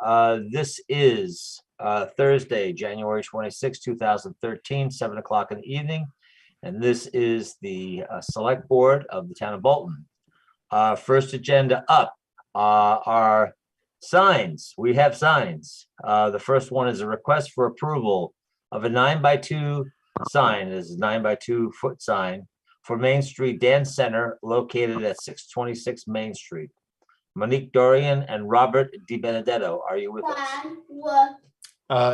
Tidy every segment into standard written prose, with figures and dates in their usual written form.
This is Thursday, January 26, 2013, 7 o'clock in the evening. And this is the Select Board of the Town of Bolton. First agenda up are signs. We have signs. The first one is a request for approval of a 9x2 sign. This is a 9x2 foot sign for Main Street Dance Center located at 626 Main Street. Monique Dorian and Robert DiBenedetto, are you with us?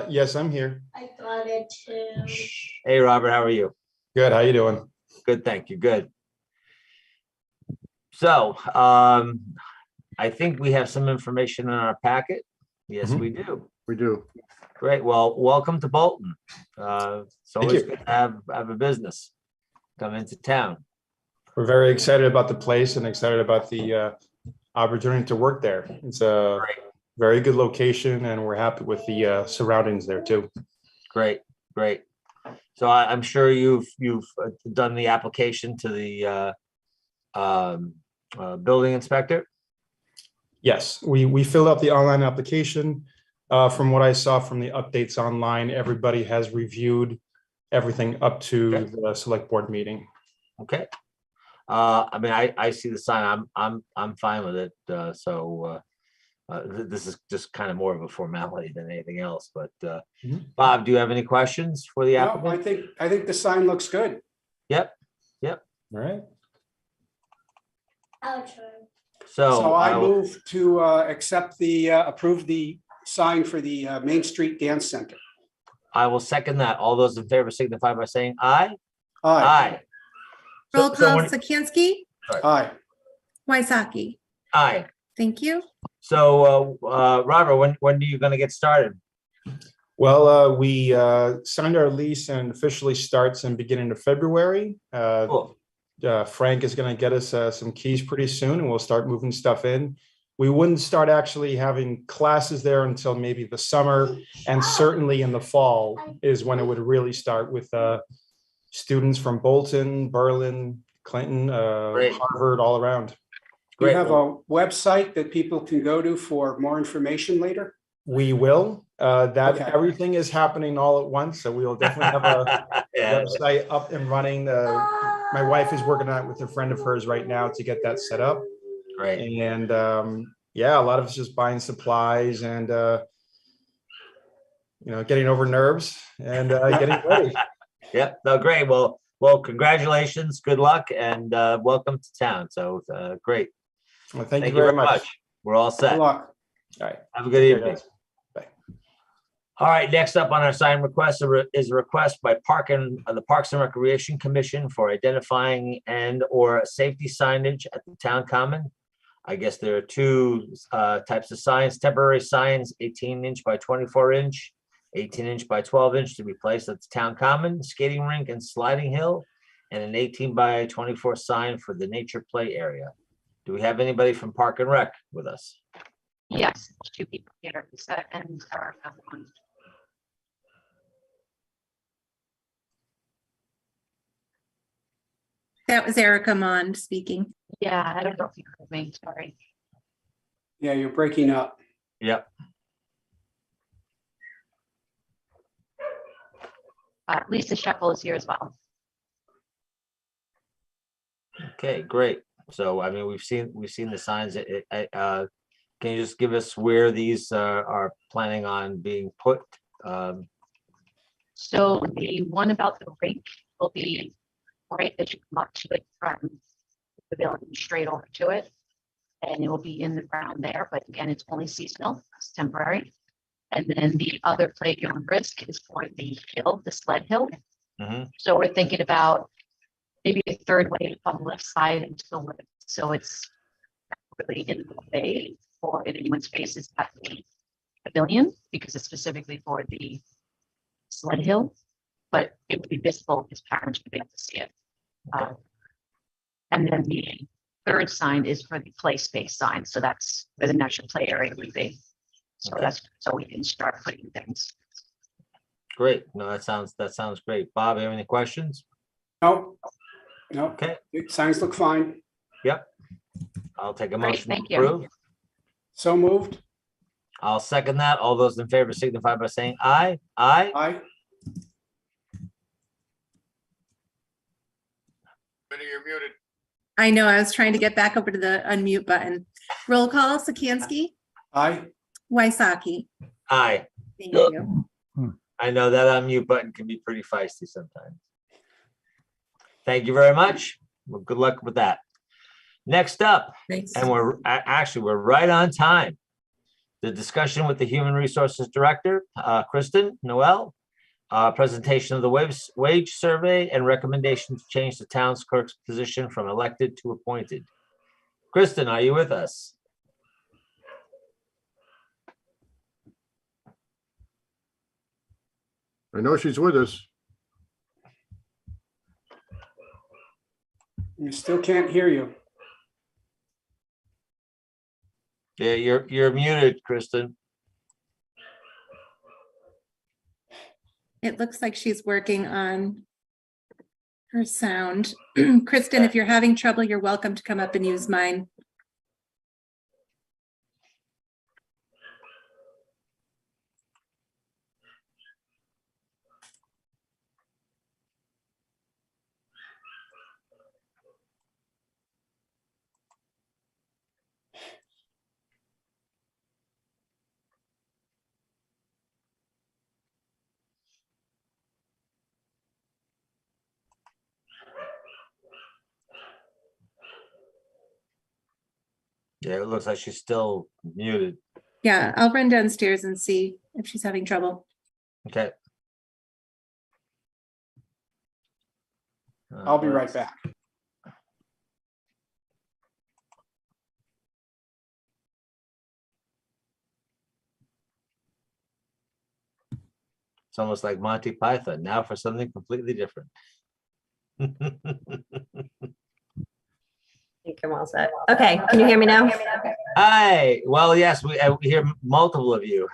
Yes, I'm here. I got it too. Hey, Robert, how are you? Good. How you doing? Good, thank you. Good. So, I think we have some information in our packet. Yes, Mhm. we do. We do. Great. Well, welcome to Bolton. It's always you. good to have a business come into town. We're very excited about the place and excited about the opportunity to work there. It's a Great. very good location, and we're happy with the surroundings there too. Great, great. So I'm sure you've done the application to the building inspector. Yes, we filled out the online application. From what I saw from the updates online, everybody has reviewed everything up to Okay. the select board meeting. Okay. I mean, I see the sign. I'm fine with it. This is just kind of more of a formality than anything else. But Mhm. Bob, do you have any questions for the No, applicant? I think the sign looks good. Yep. All right. So So I I will- move to accept approve the sign for the Main Street Dance Center. I will second that. All those in favor signify by saying aye. Aye. Aye. Roll So call, when- Sikansky, Aye. Wysocki. Aye. Thank you. So, Robert, when are you gonna get started? Well, we signed our lease and officially starts in beginning of February. Cool. Frank is going to get us some keys pretty soon, and we'll start moving stuff in. We wouldn't start actually having classes there until maybe the summer, and certainly in the fall is when it would really start with students from Bolton, Berlin, Clinton, Great. Harvard, all around. Do you Great. have a website that people can go to for more information later? We will. That Okay. everything is happening all at once, so we will definitely have a Yeah, website up and running. My wife is working on it with a friend of hers right now to get that set up. great. And yeah, a lot of it's just buying supplies and getting over nerves and getting ready. Yeah, no, great. Well, congratulations, good luck, and welcome to town. So, great. Well, thank you very much. We're all Good set. luck. All right. Have a good Take care, evening. guys. Bye. All right, next up on our sign request is a request by the Parks and Recreation Commission for identifying and/or safety signage at the town common. I guess there are two types of signs: temporary signs, 18-inch by 24-inch, 18-inch by 12-inch to be placed at the town common, skating rink, and sliding hill, and an 18 by 24 sign for the nature play area. Do we have anybody from Park and Rec with us? Yes, two people here, and Sarah. That was Erica Mond speaking. Yeah, I don't know if you heard me, sorry. Yeah, you're breaking up. Yep. Lisa Sheppel is here as well. Okay, great. So, I mean, we've seen the signs. Can you just give us where these are planning on being put? So the one about the rink will be right as you come up to it from the building straight over to it. And it will be in the ground there, but again, it's only seasonal, it's temporary. And then the other playground risk is for the hill, the sled hill. Mhm. So we're thinking about maybe a third way on the left side into the lift. So it's really in the way for anyone's spaces at the pavilion, because it's specifically for the sled hill, but it would be visible because parents would be able to see it. Okay. And then the third sign is for the play space sign. So that's where the natural play area would be. So Okay. that's, so we can start putting things. Great. No, that sounds great. Bob, you have any questions? No. No, Okay, signs look fine. I'll take a Great, motion to thank you. approve. So moved. I'll second that. All those in favor signify by saying aye. Aye. Aye. Vinnie, you're muted. I know, I was trying to get back over to the unmute button. Roll call, Sikansky, Aye. Waisaki. Aye. Thank you. I know that unmute button can be pretty feisty sometimes. Thank you very much. Well, good luck with that. Next up, Thanks. and we're right on time. The discussion with the Human Resources Director, Kristen Noel, presentation of the wage survey and recommendation to change the town's clerk's position from elected to appointed. Kristen, are you with us? I know she's with us. We still can't hear you. Yeah, you're muted, Kristen. It looks like she's working on her sound. Kristen, if you're having trouble, you're welcome to come up and use mine. Yeah, it looks like she's still muted. Yeah, I'll run downstairs and see if she's having trouble. Okay. I'll be right back. It's almost like Monty Python, now for something completely different. I think I'm all set. Okay, can you hear me now? Hi, well, yes, we hear multiple of you.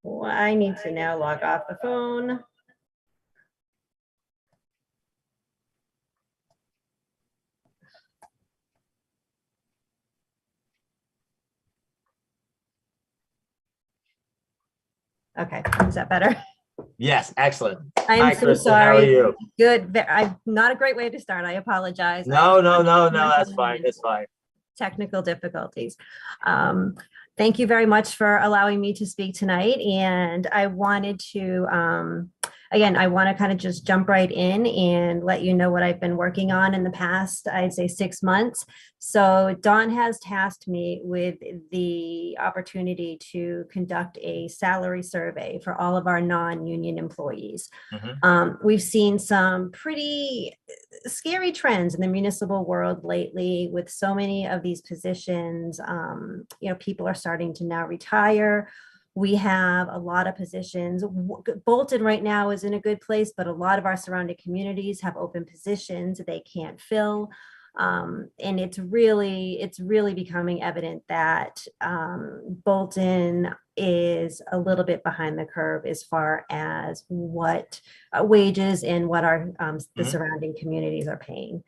Well, I need to now log off the phone. Okay, is that better? Yes, excellent. I Hi, am so Kristen, how are sorry. you? Good. I'm not a great way to start. I apologize. No, that's fine, that's fine. Technical difficulties. Thank you very much for allowing me to speak tonight. And I wanted to, again, I want to kind of just jump right in and let you know what I've been working on in the past, I'd say 6 months. So Dawn has tasked me with the opportunity to conduct a salary survey for all of our non-union employees. We've seen some pretty scary trends in the municipal world lately with so many of these positions. People are starting to now retire. We have a lot of positions. Bolton right now is in a good place, but a lot of our surrounding communities have open positions that they can't fill. And it's really becoming evident that Bolton is a little bit behind the curve as far as what wages and what our the surrounding communities are paying.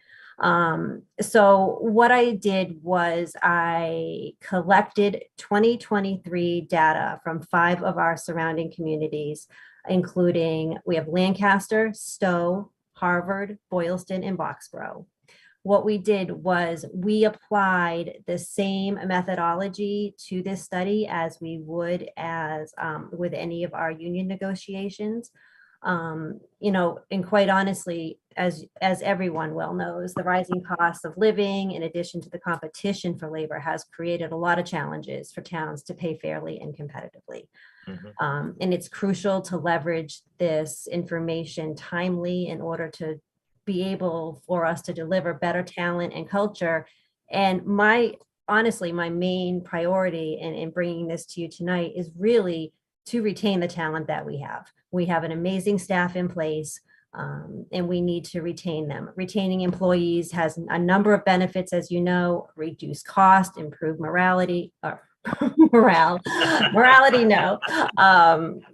So what I did was I collected 2023 data from 5 of our surrounding communities, including we have Lancaster, Stowe, Harvard, Boylston, and Boxborough. What we did was we applied the same methodology to this study as we would as with any of our union negotiations. And quite honestly, as everyone well knows, the rising cost of living, in addition to the competition for labor, has created a lot of challenges for towns to pay fairly and competitively. And it's crucial to leverage this information timely in order to be able for us to deliver better talent and culture. And honestly, my main priority in bringing this to you tonight is really to retain the talent that we have. We have an amazing staff in place, and we need to retain them. Retaining employees has a number of benefits, as you know: reduce cost, improve morality, morality, no,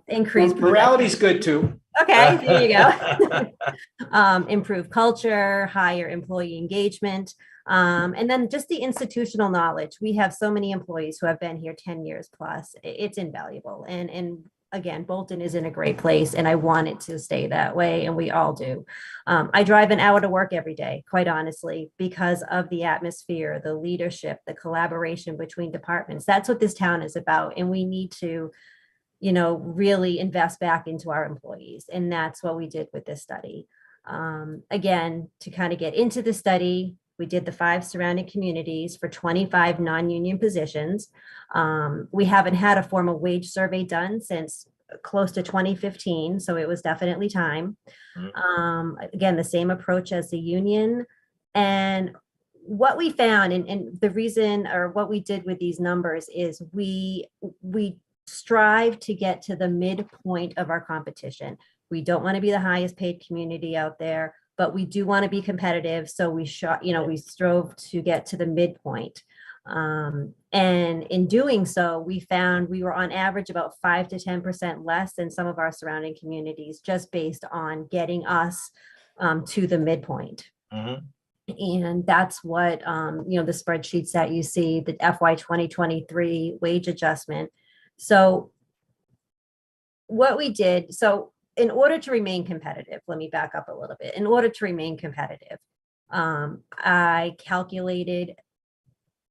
increase Morality's good too. Okay, there you go. Improve culture, higher employee engagement. And then just the institutional knowledge. We have so many employees who have been here 10 years plus. It's invaluable. And again, Bolton is in a great place and I want it to stay that way. And we all do. I drive an hour to work every day, quite honestly, because of the atmosphere, the leadership, the collaboration between departments. That's what this town is about. And we need to, really invest back into our employees. And that's what we did with this study. Again, to kind of get into the study, we did the 5 surrounding communities for 25 non-union positions. We haven't had a formal wage survey done since close to 2015, so it was definitely time. Again, the same approach as the union. And what we found, and the reason, or what we did with these numbers, is we strive to get to the midpoint of our competition. We don't want to be the highest paid community out there, but we do want to be competitive. So we strove to get to the midpoint. And in doing so, we found we were on average about 5 to 10% less than some of our surrounding communities, just based on getting us to the midpoint. And that's what, the spreadsheets that you see, the FY 2023 wage adjustment. So what we did, in order to remain competitive, let me back up a little bit. In order to remain competitive, I calculated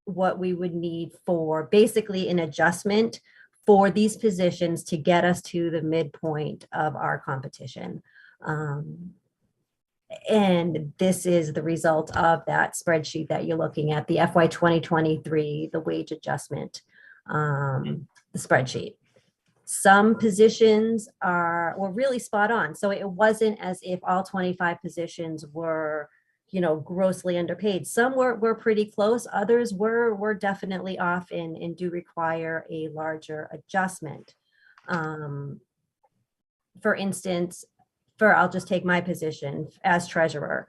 what we would need for basically an adjustment for these positions to get us to the midpoint of our competition. And this is the result of that spreadsheet that you're looking at, the FY 2023, the wage adjustment, the spreadsheet. Some positions were really spot on. So it wasn't as if all 25 positions were, grossly underpaid. Some were pretty close. Others were definitely off and do require a larger adjustment. For instance, I'll just take my position as treasurer.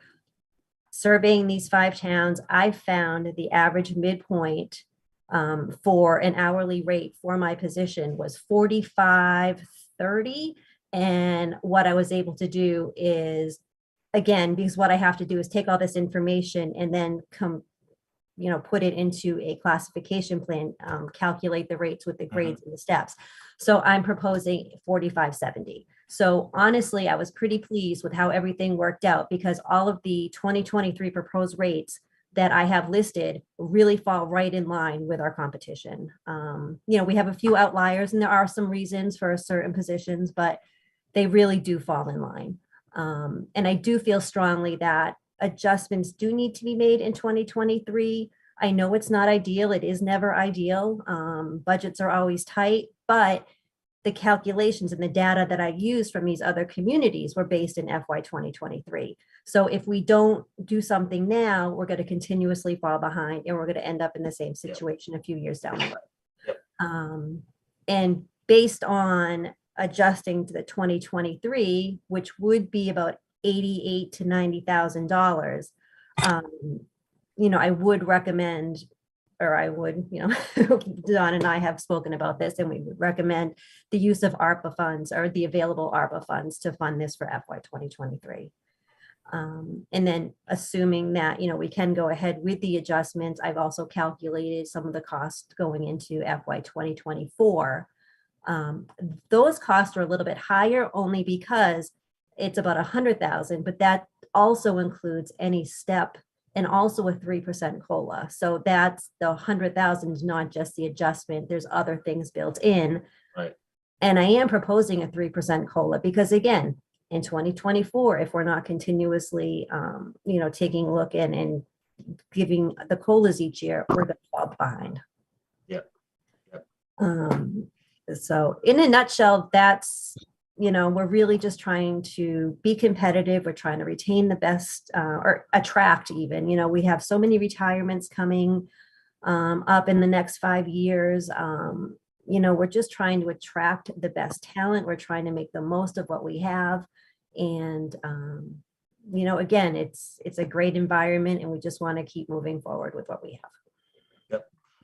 Surveying these 5 towns, I found the average midpoint for an hourly rate for my position was $45.30. And what I was able to do is, again, because what I have to do is take all this information and then put it into a classification plan, calculate the rates with the grades and the steps. So I'm proposing $45.70. So honestly, I was pretty pleased with how everything worked out, because all of the 2023 proposed rates that I have listed really fall right in line with our competition. We have a few outliers and there are some reasons for certain positions, but they really do fall in line. And I do feel strongly that adjustments do need to be made in 2023. I know it's not ideal. It is never ideal. Budgets are always tight, but the calculations and the data that I used from these other communities were based in FY 2023. So if we don't do something now, we're going to continuously fall behind and we're going to end up in the same situation a few years down the road. And based on adjusting to the 2023, which would be about $88,000 to $90,000, I would recommend, or I would, Don and I have spoken about this, and we would recommend the use of ARPA funds, or the available ARPA funds, to fund this for FY 2023. And then assuming that, we can go ahead with the adjustments, I've also calculated some of the costs going into FY 2024. Those costs are a little bit higher only because it's about $100,000, but that also includes any step and also a 3% COLA. So that's the $100,000 is not just the adjustment. There's other things built in. Right. And I am proposing a 3% COLA because, again, in 2024, if we're not continuously, taking a look and giving the COLAs each year, we're going to fall behind. Yep. So in a nutshell, that's, we're really just trying to be competitive. We're trying to retain the best, or attract even, we have so many retirements coming up in the next 5 years. We're just trying to attract the best talent. We're trying to make the most of what we have. And, again, it's a great environment and we just want to keep moving forward with what we have.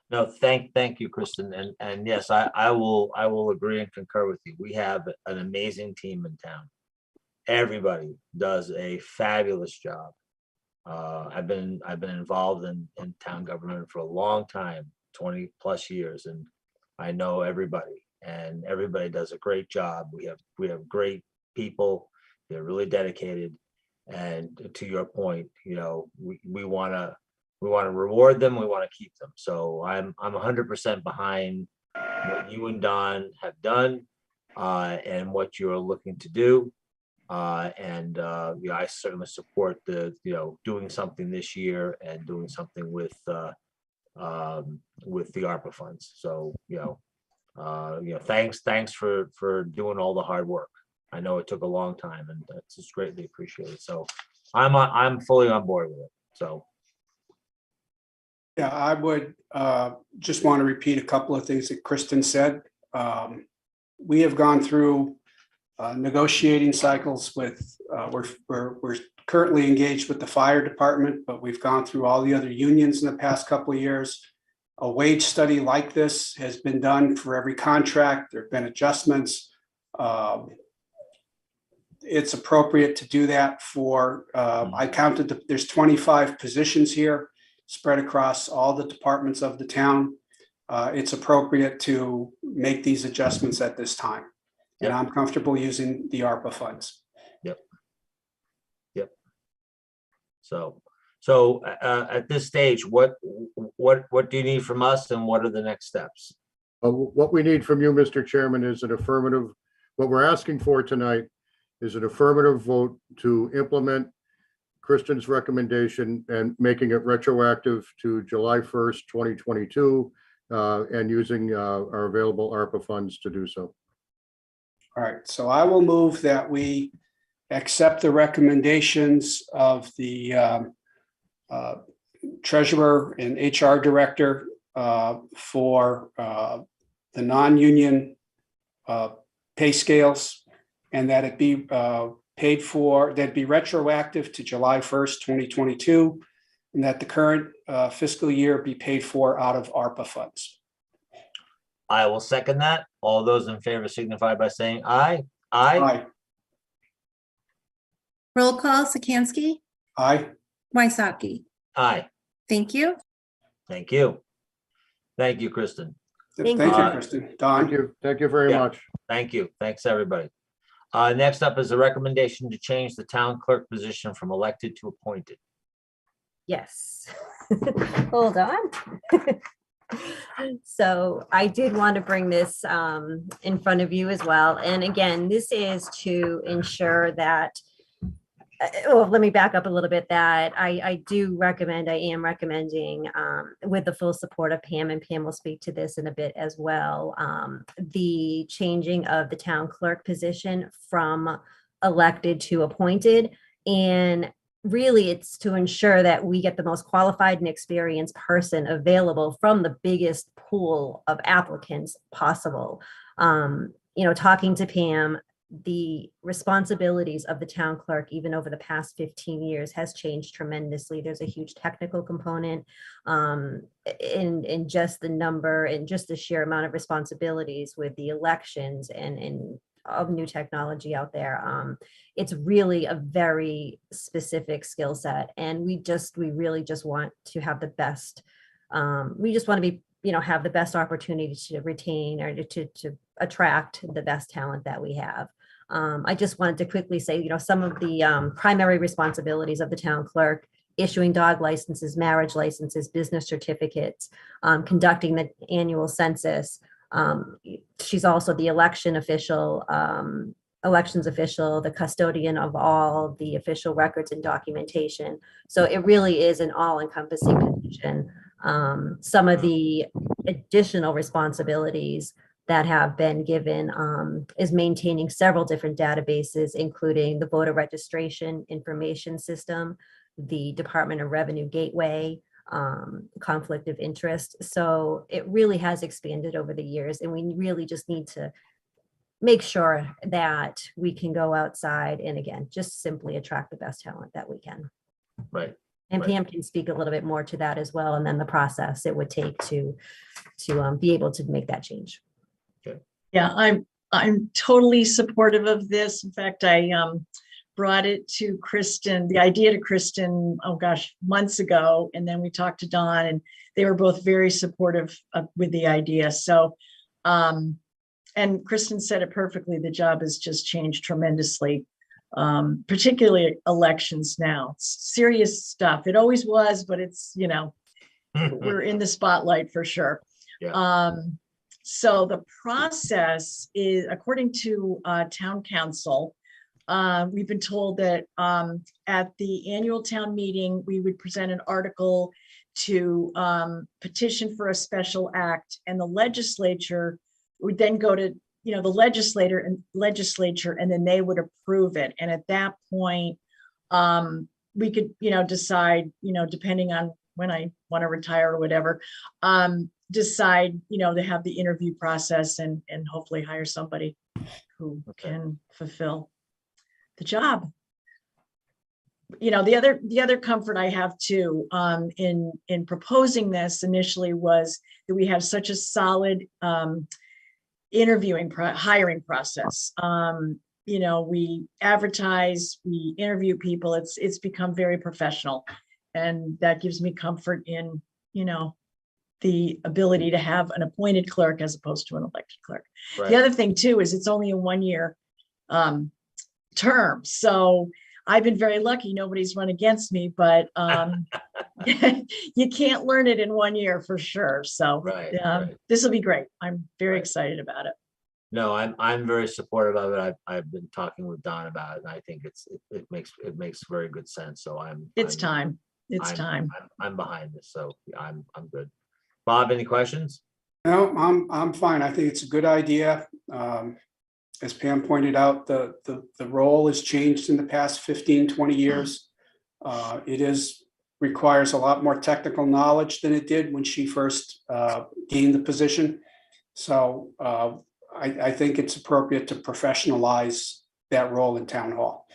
No, thank you, Kristen. And yes, I will agree and concur with you. We have an amazing team in town. Everybody does a fabulous job. I've been involved in town government for a long time, 20+ years, and I know everybody, and everybody does a great job. We have great people. They're really dedicated. And to your point, you know, we want to reward them. We want to keep them. So I'm 100% behind what you and Don have done, and what you're looking to do. You know, I certainly support doing something this year and doing something with the ARPA funds. So, thanks for doing all the hard work. I know it took a long time, and that's just greatly appreciated. So I'm fully on board with it. So. Yeah, I would just want to repeat a couple of things that Kristen said. We have gone through negotiating cycles with, we're currently engaged with the fire department, but we've gone through all the other unions in the past couple of years. A wage study like this has been done for every contract. There have been adjustments. It's appropriate to do that for, I counted, there's 25 positions here spread across all the departments of the town. It's appropriate to make these adjustments at this time. And I'm comfortable using the ARPA funds. Yep. So at this stage, what do you need from us, and what are the next steps? What we need from you, Mr. Chairman, is an affirmative. What we're asking for tonight is an affirmative vote to implement Kristen's recommendation and making it retroactive to July 1st, 2022, and using our available ARPA funds to do so. All right, so I will move that we accept the recommendations of the treasurer and HR director for the non-union pay scales, and that it be paid for, that be retroactive to July 1st, 2022, and that the current fiscal year be paid for out of ARPA funds. I will second that. All those in favor signify by saying aye. Aye. Roll call, Sikansky, Aye. Wysocki. Aye. Thank you. Thank you. Thank you, Kristen. Thank Thank you, you. Kristen. Thank Don? you. Thank you very Yeah. much. Thank you. Thanks, everybody. Next up is a recommendation to change the town clerk position from elected to appointed. Yes. Hold on. So I did want to bring this in front of you as well. And again, this is to ensure that, well, let me back up a little bit, that I am recommending with the full support of Pam, and Pam will speak to this in a bit as well, the changing of the town clerk position from elected to appointed. And really, it's to ensure that we get the most qualified and experienced person available from the biggest pool of applicants possible. Talking to Pam, the responsibilities of the town clerk, even over the past 15 years, has changed tremendously. There's a huge technical component in just the number and just the sheer amount of responsibilities with the elections and of new technology out there. It's really a very specific skill set, and we really just want to have the best. We just want to be, have the best opportunity to retain or to attract the best talent that we have. I just wanted to quickly say, some of the primary responsibilities of the town clerk: issuing dog licenses, marriage licenses, business certificates, conducting the annual census. She's also the elections official, the custodian of all the official records and documentation. So it really is an all-encompassing position. Some of the additional responsibilities that have been given is maintaining several different databases, including the voter registration information system, the Department of Revenue Gateway, conflict of interest. So it really has expanded over the years, and we really just need to make sure that we can go outside and, again, just simply attract the best talent that we can. Right. And Right. Pam can speak a little bit more to that as well, and then the process it would take to be able to make that change. Yeah, I'm totally supportive of this. In fact, I brought it to Kristen, the idea to Kristen, oh gosh, months ago. And then we talked to Don, and they were both very supportive with the idea. So, and Kristen said it perfectly. The job has just changed tremendously, particularly elections now. It's serious stuff. It always was, but it's, we're in the spotlight for sure. Yeah. So the process is, according to town council, we've been told that at the annual town meeting, we would present an article to petition for a special act, and the legislature would then go to, the legislature, and then they would approve it. And at that point, we could, decide, depending on when I want to retire or whatever, decide, to have the interview process and hopefully hire somebody who can fulfill the job. The other comfort I have too, in proposing this initially, was that we have such a solid hiring process. We advertise, we interview people. It's become very professional, and that gives me comfort in, the ability to have an appointed clerk as opposed to an elected clerk. Right. The other thing too is it's only a 1-year term. So I've been very lucky. Nobody's run against me, but you can't learn it in 1 year for sure. So Right. this will be great. I'm very Right. excited about it. No, I'm very supportive of it. I've been talking with Don about it, and I think it makes very good sense. So It's time. I'm behind this, so I'm good. Bob, any questions? No, I'm fine. I think it's a good idea. As Pam pointed out, the role has changed in the past 15, 20 years. It requires a lot more technical knowledge than it did when she first gained the position. So I think it's appropriate to professionalize that role in town hall.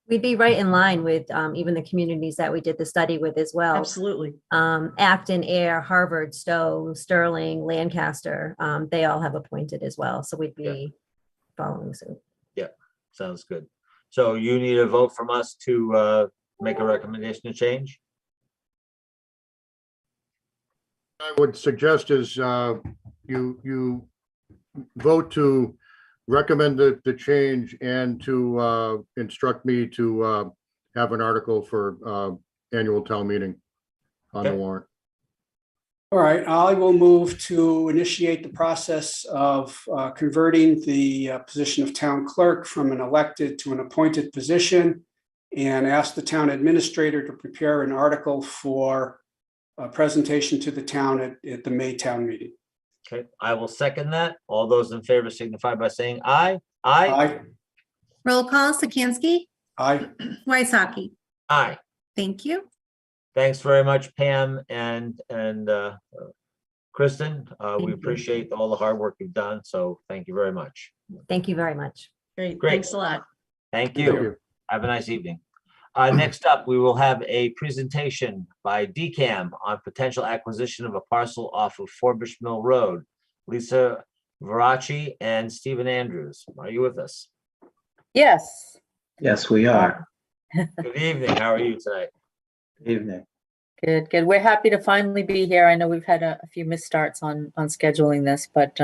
We'd be right in line with even the communities that we did the study with as well. Absolutely. Acton, Air, Harvard, Stowe, Sterling, Lancaster, they all have appointed as well. So we'd be following suit. Yeah, sounds good. So you need a vote from us to make a recommendation to change? I would suggest is you vote to recommend the change and to instruct me to have an article for annual town meeting on the Okay. warrant. All right, I will move to initiate the process of converting the position of town clerk from an elected to an appointed position, and ask the town administrator to prepare an article for a presentation to the town at the May town meeting. Okay, I will second that. All those in favor signify by saying aye. Aye. Aye. Roll call, Sikansky, Aye. Waisaki. Aye. Thank you. Thanks very much, Pam and Kristen. Thank We you. appreciate all the hard work you've done. So thank you very much. Thank you very much. Great. Great. Thanks a lot. Thank Thank you. you. Have a nice evening. Next up, we will have a presentation by DCAM on potential acquisition of a parcel off of Forbush Mill Road. Lisa Veraci and Stephen Andrews, are you with us? Yes, Yes, we are. Good evening. How are you tonight? Good evening. good, good. We're happy to finally be here. I know we've had a few misstarts on scheduling this, but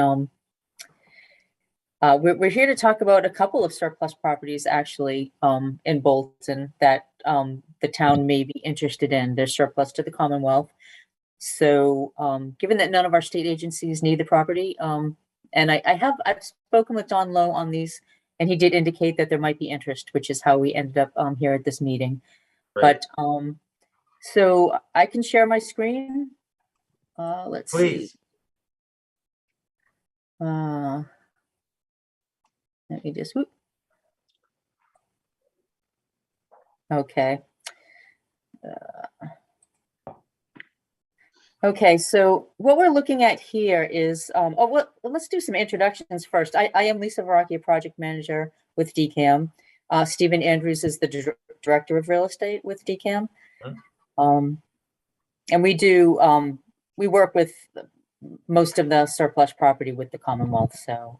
we're here to talk about a couple of surplus properties actually in Bolton that the town may be interested in. They're surplus to the Commonwealth. So given that none of our state agencies need the property, and I've spoken with Don Lowe on these, and he did indicate that there might be interest, which is how we ended up here at this meeting. Great. But so I can share my screen. Let's see. Please. Let me just whoop. Okay. Okay, so what we're looking at here is, let's do some introductions first. I am Lisa Verrocchio, project manager with DCAM. Stephen Andrews is the director of real estate with DCAM. And we work with most of the surplus property with the Commonwealth. So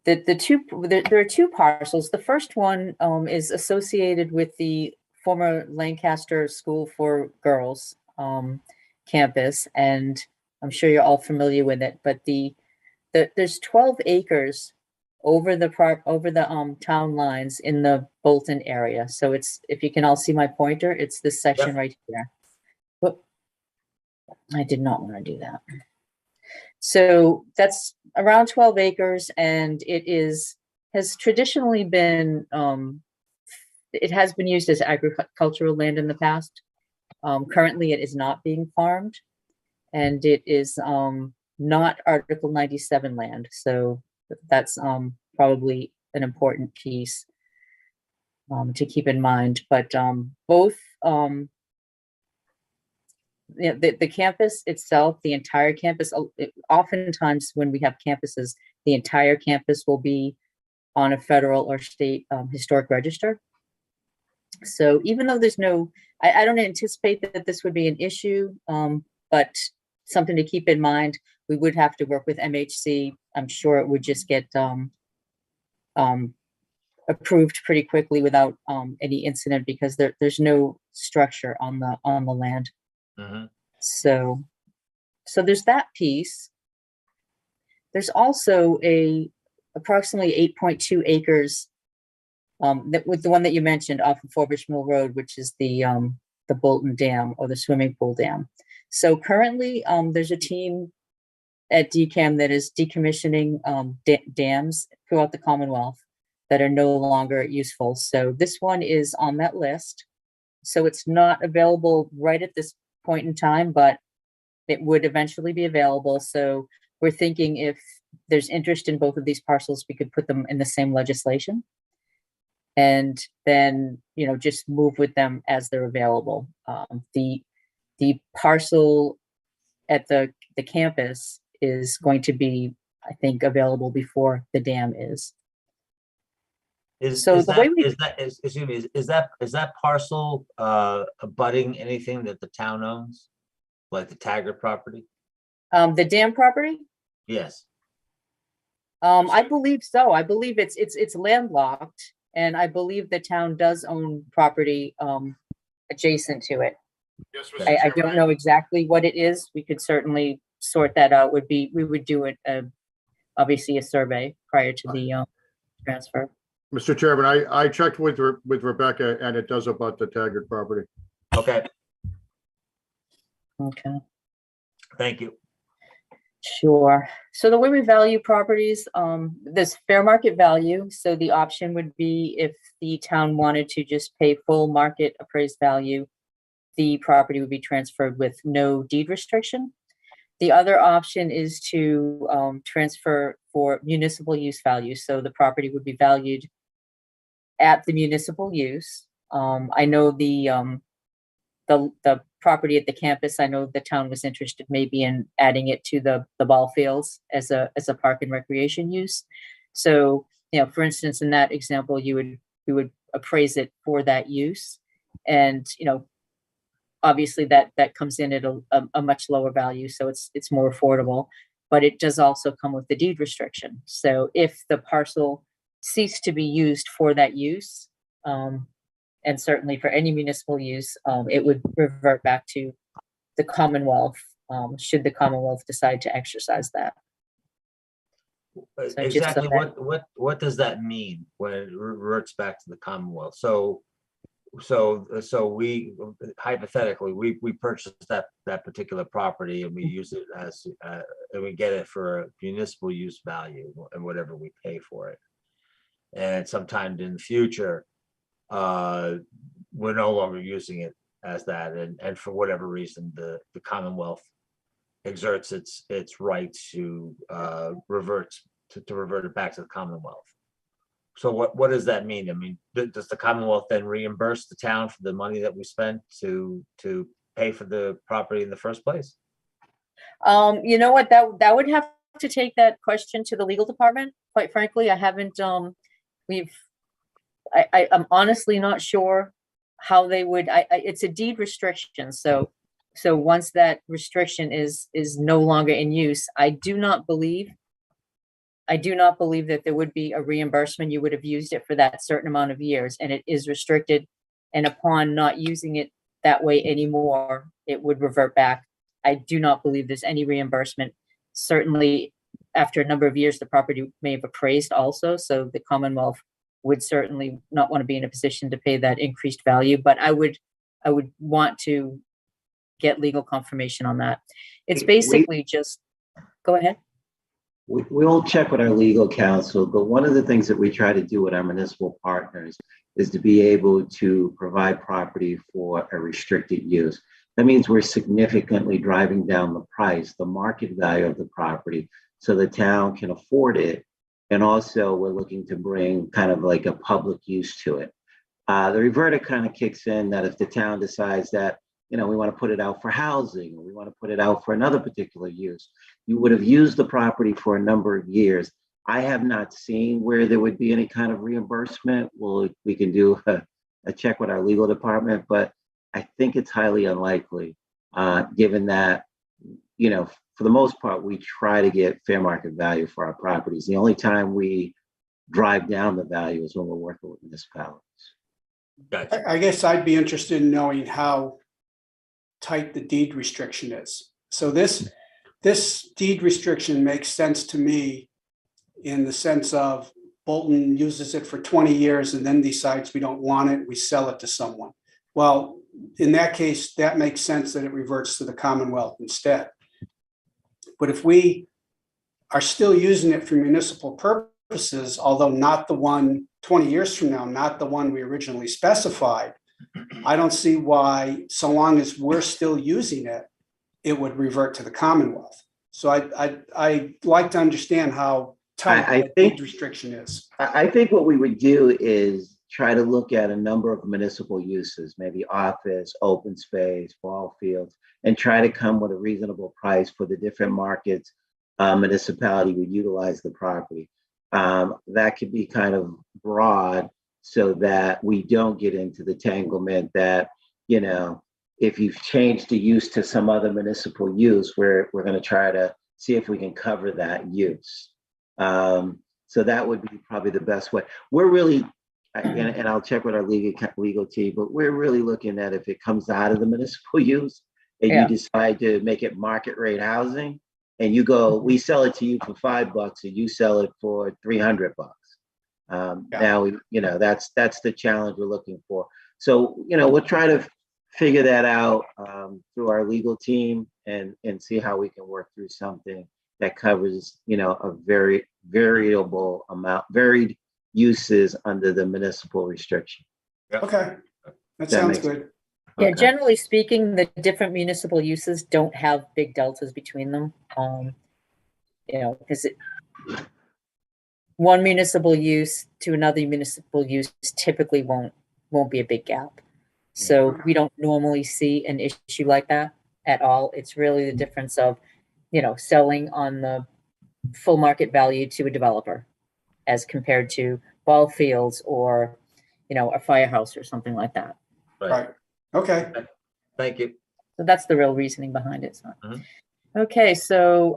there are two parcels. The first one is associated with the former Lancaster School for Girls campus, and I'm sure you're all familiar with it. But there's 12 acres over the town lines in the Bolton area. So it's, if you can all see my pointer, it's this section Yep. right here. Whoop. I did not want to do that. So that's around 12 acres, and has traditionally been, it has been used as agricultural land in the past. Currently, it is not being farmed, and it is not Article 97 land. So that's probably an important piece to keep in mind. But both, the campus itself, the entire campus, oftentimes when we have campuses, the entire campus will be on a federal or state historic register. So even though there's no, I don't anticipate that this would be an issue, but something to keep in mind, we would have to work with MHC. I'm sure it would just get approved pretty quickly without any incident, because there's no structure on the land. Mhm. So there's that piece. There's also approximately 8.2 acres that with the one that you mentioned off of Forbush Mill Road, which is the Bolton Dam, or the swimming pool dam. So currently, there's a team at DCAM that is decommissioning dams throughout the Commonwealth that are no longer useful. So this one is on that list. So it's not available right at this point in time, but it would eventually be available. So we're thinking if there's interest in both of these parcels, we could put them in the same legislation, and then, just move with them as they're available. The parcel at the campus is going to be, I think, available before the dam is. Is So is the that, way we- excuse me, is that parcel abutting anything that the town owns? Like the Taggart property? The dam property, Yes. I believe so. I believe it's landlocked, and I believe the town does own property adjacent to it. Yes, I don't know exactly what it is. We could certainly sort that out. We would do it, obviously, a survey prior to the transfer. Mr. Chairman, I checked with Rebecca, and it does abut the Taggart property. Okay, Okay. thank you. Sure. So the way we value properties, there's fair market value. So the option would be if the town wanted to just pay full market appraised value, the property would be transferred with no deed restriction. The other option is to transfer for municipal use value. So the property would be valued at the municipal use. I know the property at the campus, I know the town was interested maybe in adding it to the ball fields as a park and recreation use. So, for instance, in that example, we would appraise it for that use. And, obviously that comes in at a much lower value. So it's more affordable, but it does also come with the deed restriction. So if the parcel ceased to be used for that use, and certainly for any municipal use, it would revert back to the Commonwealth, should the Commonwealth decide to exercise that. just Exactly so what does that mean when it reverts back to the Commonwealth? So we hypothetically, we purchased that particular property and we use it as, and we get it for a municipal use value and whatever we pay for it. And sometime in the future, we're no longer using it as that, and for whatever reason, the Commonwealth exerts its right to revert it back to the Commonwealth. So what does that mean? I mean, does the Commonwealth then reimburse the town for the money that we spent to pay for the property in the first place? You know what, that would have to take that question to the legal department. Quite frankly, I haven't, I'm honestly not sure how they would, it's a deed restriction. So once that restriction is no longer in use, I do not believe I do not believe that there would be a reimbursement. You would have used it for that certain amount of years, and it is restricted. And upon not using it that way anymore, it would revert back. I do not believe there's any reimbursement. Certainly, after a number of years, the property may have appraised also, so the Commonwealth would certainly not want to be in a position to pay that increased value, but I would want to get legal confirmation on that. It's basically just, go ahead. We'll check with our legal counsel, but one of the things that we try to do with our municipal partners is to be able to provide property for a restricted use. That means we're significantly driving down the price, the market value of the property, so the town can afford it. And also we're looking to bring kind of like a public use to it. The reverter kind of kicks in that if the town decides that, we want to put it out for housing, or we want to put it out for another particular use, you would have used the property for a number of years. I have not seen where there would be any kind of reimbursement. Well, we can do a check with our legal department, but I think it's highly unlikely, given that, for the most part, we try to get fair market value for our properties. The only time we drive down the value is when we're working with municipalities. Gotcha. I guess I'd be interested in knowing how tight the deed restriction is. So this deed restriction makes sense to me in the sense of Bolton uses it for 20 years and then decides we don't want it, we sell it to someone. Well, in that case, that makes sense that it reverts to the Commonwealth instead. But if we are still using it for municipal purposes, although not the one 20 years from now, not the one we originally specified, I don't see why, so long as we're still using it, it would revert to the Commonwealth. So I'd like to understand how tight the deed restriction is. I think what we would do is try to look at a number of municipal uses, maybe office, open space, ball fields, and try to come with a reasonable price for the different markets municipality would utilize the property. That could be kind of broad so that we don't get into the tanglement that, if you've changed the use to some other municipal use, we're going to try to see if we can cover that use. So that would be probably the best way. We're really, and I'll check with our legal team, but we're really looking at if it comes out of the municipal use and you decide to make it market rate housing and you go, we sell it to you for $5 and you sell it for $300. Now, that's the challenge we're looking for. So, we'll try to figure that out through our legal team and see how we can work through something that covers, a very variable amount, varied uses under the municipal restriction. Okay, that sounds good. Yeah, Okay. generally speaking, the different municipal uses don't have big deltas between them. Because one municipal use to another municipal use typically won't be a big gap. So we don't normally see an issue like that at all. It's really the difference of, selling on the full market value to a developer as compared to ball fields or, a firehouse or something like that. Right. Okay. Thank you. So that's the real reasoning behind it. So. Mhm. Okay, so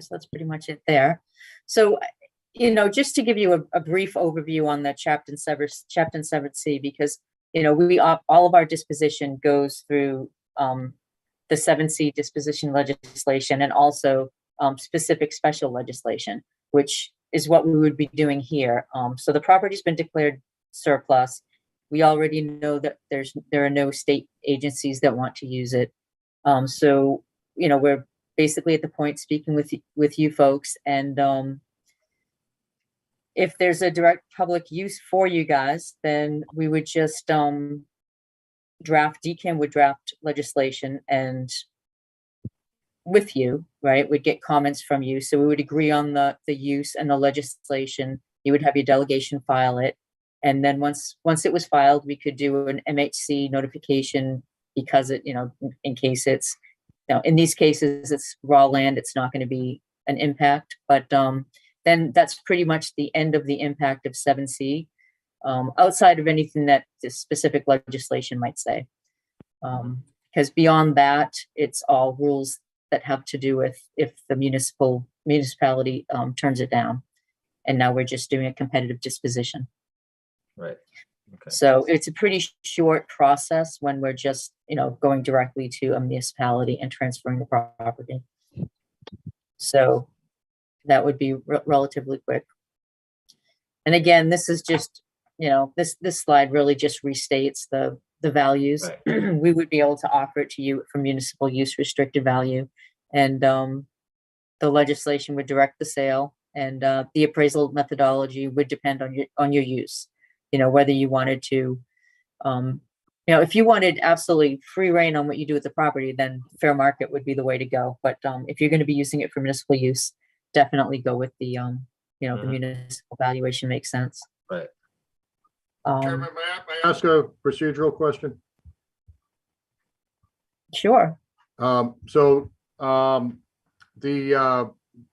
so that's pretty much it there. So, just to give you a brief overview on the Chapter 7C, because all of our disposition goes through the 7C disposition legislation and also specific special legislation, which is what we would be doing here. So the property's been declared surplus. We already know that there are no state agencies that want to use it. So, we're basically at the point speaking with you folks, and if there's a direct public use for you guys, then we would just DCAM would draft legislation and with you, right? We'd get comments from you. So we would agree on the use and the legislation. You would have your delegation file it. And then once it was filed, we could do an MHC notification because it, in case it's, in these cases, it's raw land, it's not going to be an impact, but then that's pretty much the end of the impact of 7C, outside of anything that the specific legislation might say. Because beyond that, it's all rules that have to do with if the municipality turns it down. And now we're just doing a competitive disposition. Right. Okay. So it's a pretty short process when we're just, going directly to a municipality and transferring the property. So that would be relatively quick. And again, this is just, this slide really just restates the values. Right. We would be able to offer it to you for municipal use restricted value. And the legislation would direct the sale, and the appraisal methodology would depend on your use. Whether you wanted to, if you wanted absolutely free reign on what you do with the property, then fair market would be the way to go. But if you're going to be using it for municipal use, definitely go with the, the municipal valuation makes sense. Right. Chairman, may I ask a procedural question? Sure. The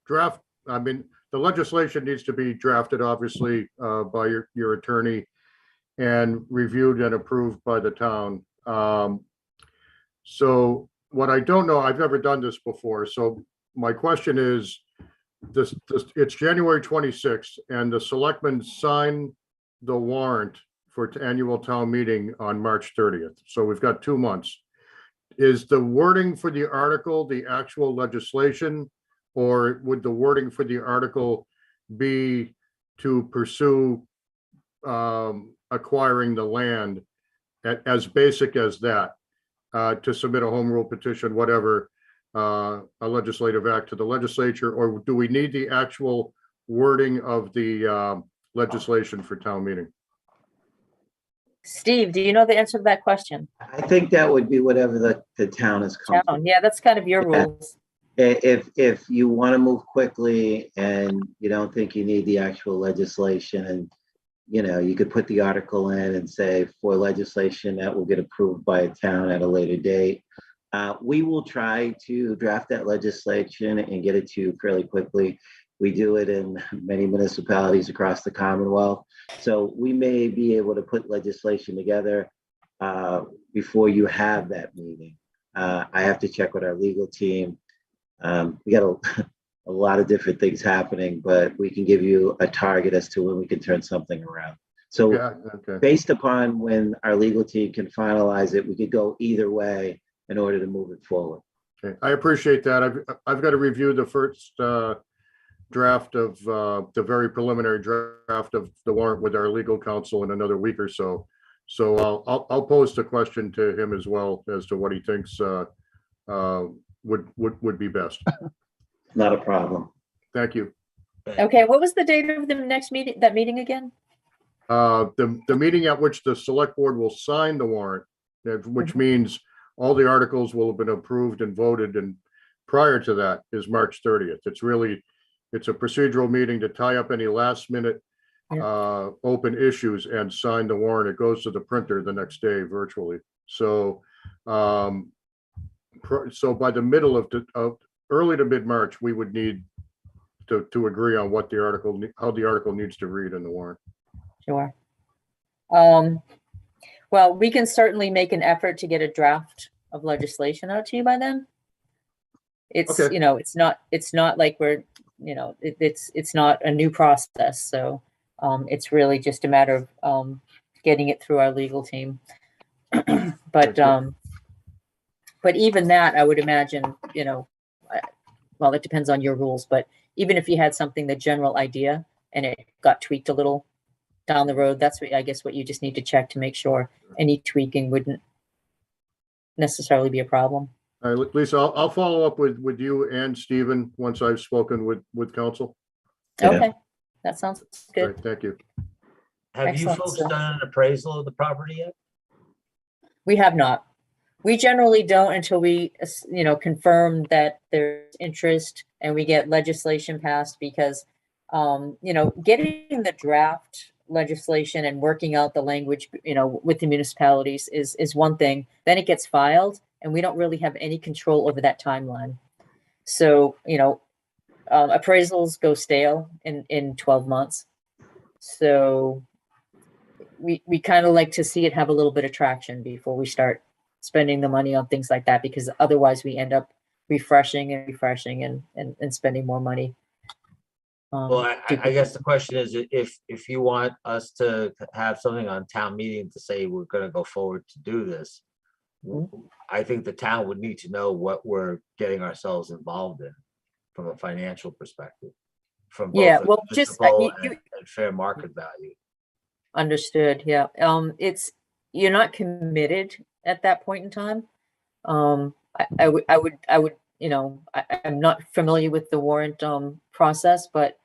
draft, the legislation needs to be drafted, obviously, by your attorney and reviewed and approved by the town. So what I don't know, I've never done this before. So my question is, it's January 26th and the selectmen sign the warrant for annual town meeting on March 30th. So we've got 2 months. Is the wording for the article the actual legislation, or would the wording for the article be to pursue acquiring the land as basic as that, to submit a home rule petition, whatever, a legislative act to the legislature, or do we need the actual wording of the legislation for town meeting? Steve, do you know the answer to that question? I think that would be whatever the town is comfortable. Yeah, that's kind of your Yeah. rules. If you want to move quickly and you don't think you need the actual legislation, and you could put the article in and say for legislation that will get approved by a town at a later date. We will try to draft that legislation and get it to you fairly quickly. We do it in many municipalities across the Commonwealth. So we may be able to put legislation together before you have that meeting. I have to check with our legal team. We got a lot of different things happening, but we can give you a target as to when we can turn something around. So Yeah, okay. based upon when our legal team can finalize it, we could go either way in order to move it forward. Okay, I appreciate that. I've got to review the first draft of the very preliminary draft of the warrant with our legal counsel in another week or so. So I'll pose the question to him as well as to what he thinks would be best. Not a problem. Thank you. Okay, what was the date of the next meeting, that meeting again? The meeting at which the select board will sign the warrant, which means all the articles will have been approved and voted, and prior to that is March 30th. It's a procedural meeting to tie up any last minute open issues and sign the warrant. It goes to the printer the next day virtually. So so by the middle of early to mid-March, we would need to agree on what the article, how the article needs to read in the warrant. Sure. Well, we can certainly make an effort to get a draft of legislation out to you by then. It's, Okay. it's not like we're, it's not a new process. So it's really just a matter of getting it through our legal team. But even that, I would imagine, well, it depends on your rules, but even if you had something, the general idea, and it got tweaked a little down the road, that's what, I guess, what you just need to check to make sure any tweaking wouldn't necessarily be a problem. All right, Lisa, I'll follow up with you and Stephen once I've spoken with council. Yeah. Okay, that sounds All good. right, thank you. Have you Excellent, folks sir. done an appraisal of the property yet? We have not. We generally don't until we, confirm that there's interest and we get legislation passed, because, getting the draft legislation and working out the language, with the municipalities is one thing. Then it gets filed and we don't really have any control over that timeline. So, appraisals go stale in 12 months. So we kind of like to see it have a little bit of traction before we start spending the money on things like that, because otherwise we end up refreshing and spending more money. Well, I guess the question is, if you want us to have something on town meeting to say we're gonna go forward to do this, I think the town would need to know what we're getting ourselves involved in from a financial perspective. From both Yeah, a well, just, municipal you- and fair market value. Understood, yeah. You're not committed at that point in time. I would, I'm not familiar with the warrant, process, but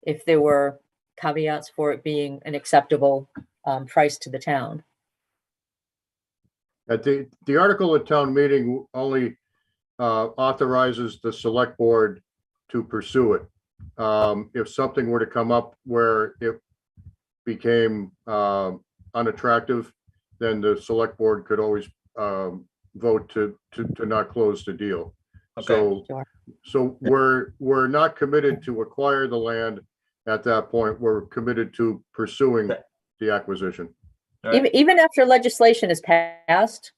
if there were caveats for it being an acceptable, price to the town. At the article at town meeting only authorizes the select board to pursue it. If something were to come up where it became unattractive, then the select board could always vote to not close the deal. Okay. So we're not committed to acquire the land at that point. We're committed to pursuing the acquisition. All right. Even after legislation is passed,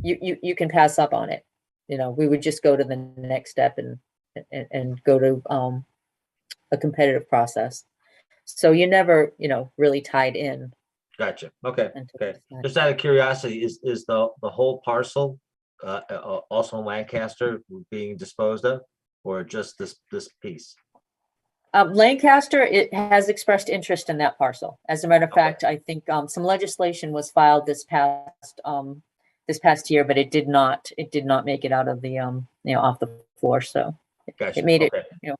you can pass up on it. We would just go to the next step and go to a competitive process. So you're never, really tied in. Gotcha. Okay. until Okay. it's done. Just out of curiosity, is the whole parcel also in Lancaster being disposed of, or just this piece? Lancaster, it has expressed interest in that parcel. As a matter of Okay. fact, I think some legislation was filed this past year, but it did not make it out of the off the floor. So Gotcha. it made it, Okay.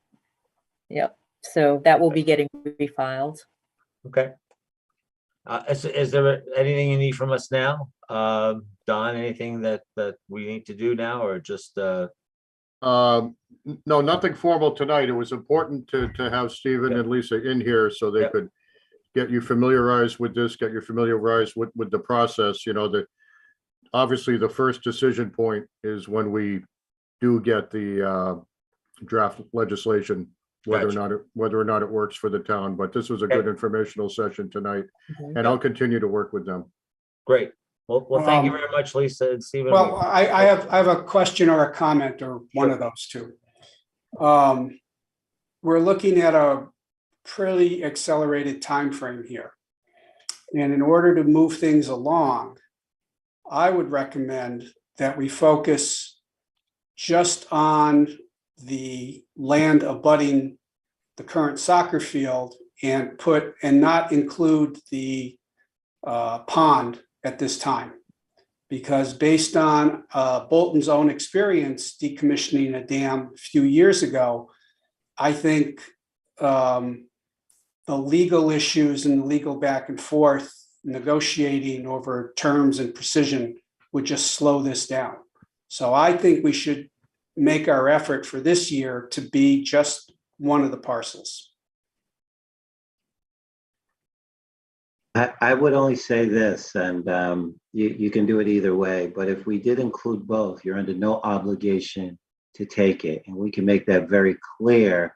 yep. So that will be getting refiled. Okay. Is there anything you need from us now? Don, anything that we need to do now, or just, No, nothing formal tonight. It was important to have Stephen and Lisa in here so they Yep. could get you familiarized with this, get you familiarized with the process, that obviously the first decision point is when we do get the draft legislation, whether or not it works for the town. But this was a good informational session tonight, Mhm. and I'll continue to work with them. great. Well, thank you very much, Lisa and Stephen. Well, I have a question or a comment, or one of those two. We're looking at a pretty accelerated time frame here. And in order to move things along, I would recommend that we focus just on the land abutting the current soccer field and not include the pond at this time. Because based on Bolton's own experience decommissioning a dam a few years ago, I think the legal issues and the legal back and forth negotiating over terms and precision would just slow this down. So I think we should make our effort for this year to be just one of the parcels. I would only say this, and you can do it either way, but if we did include both, you're under no obligation to take it. And we can make that very clear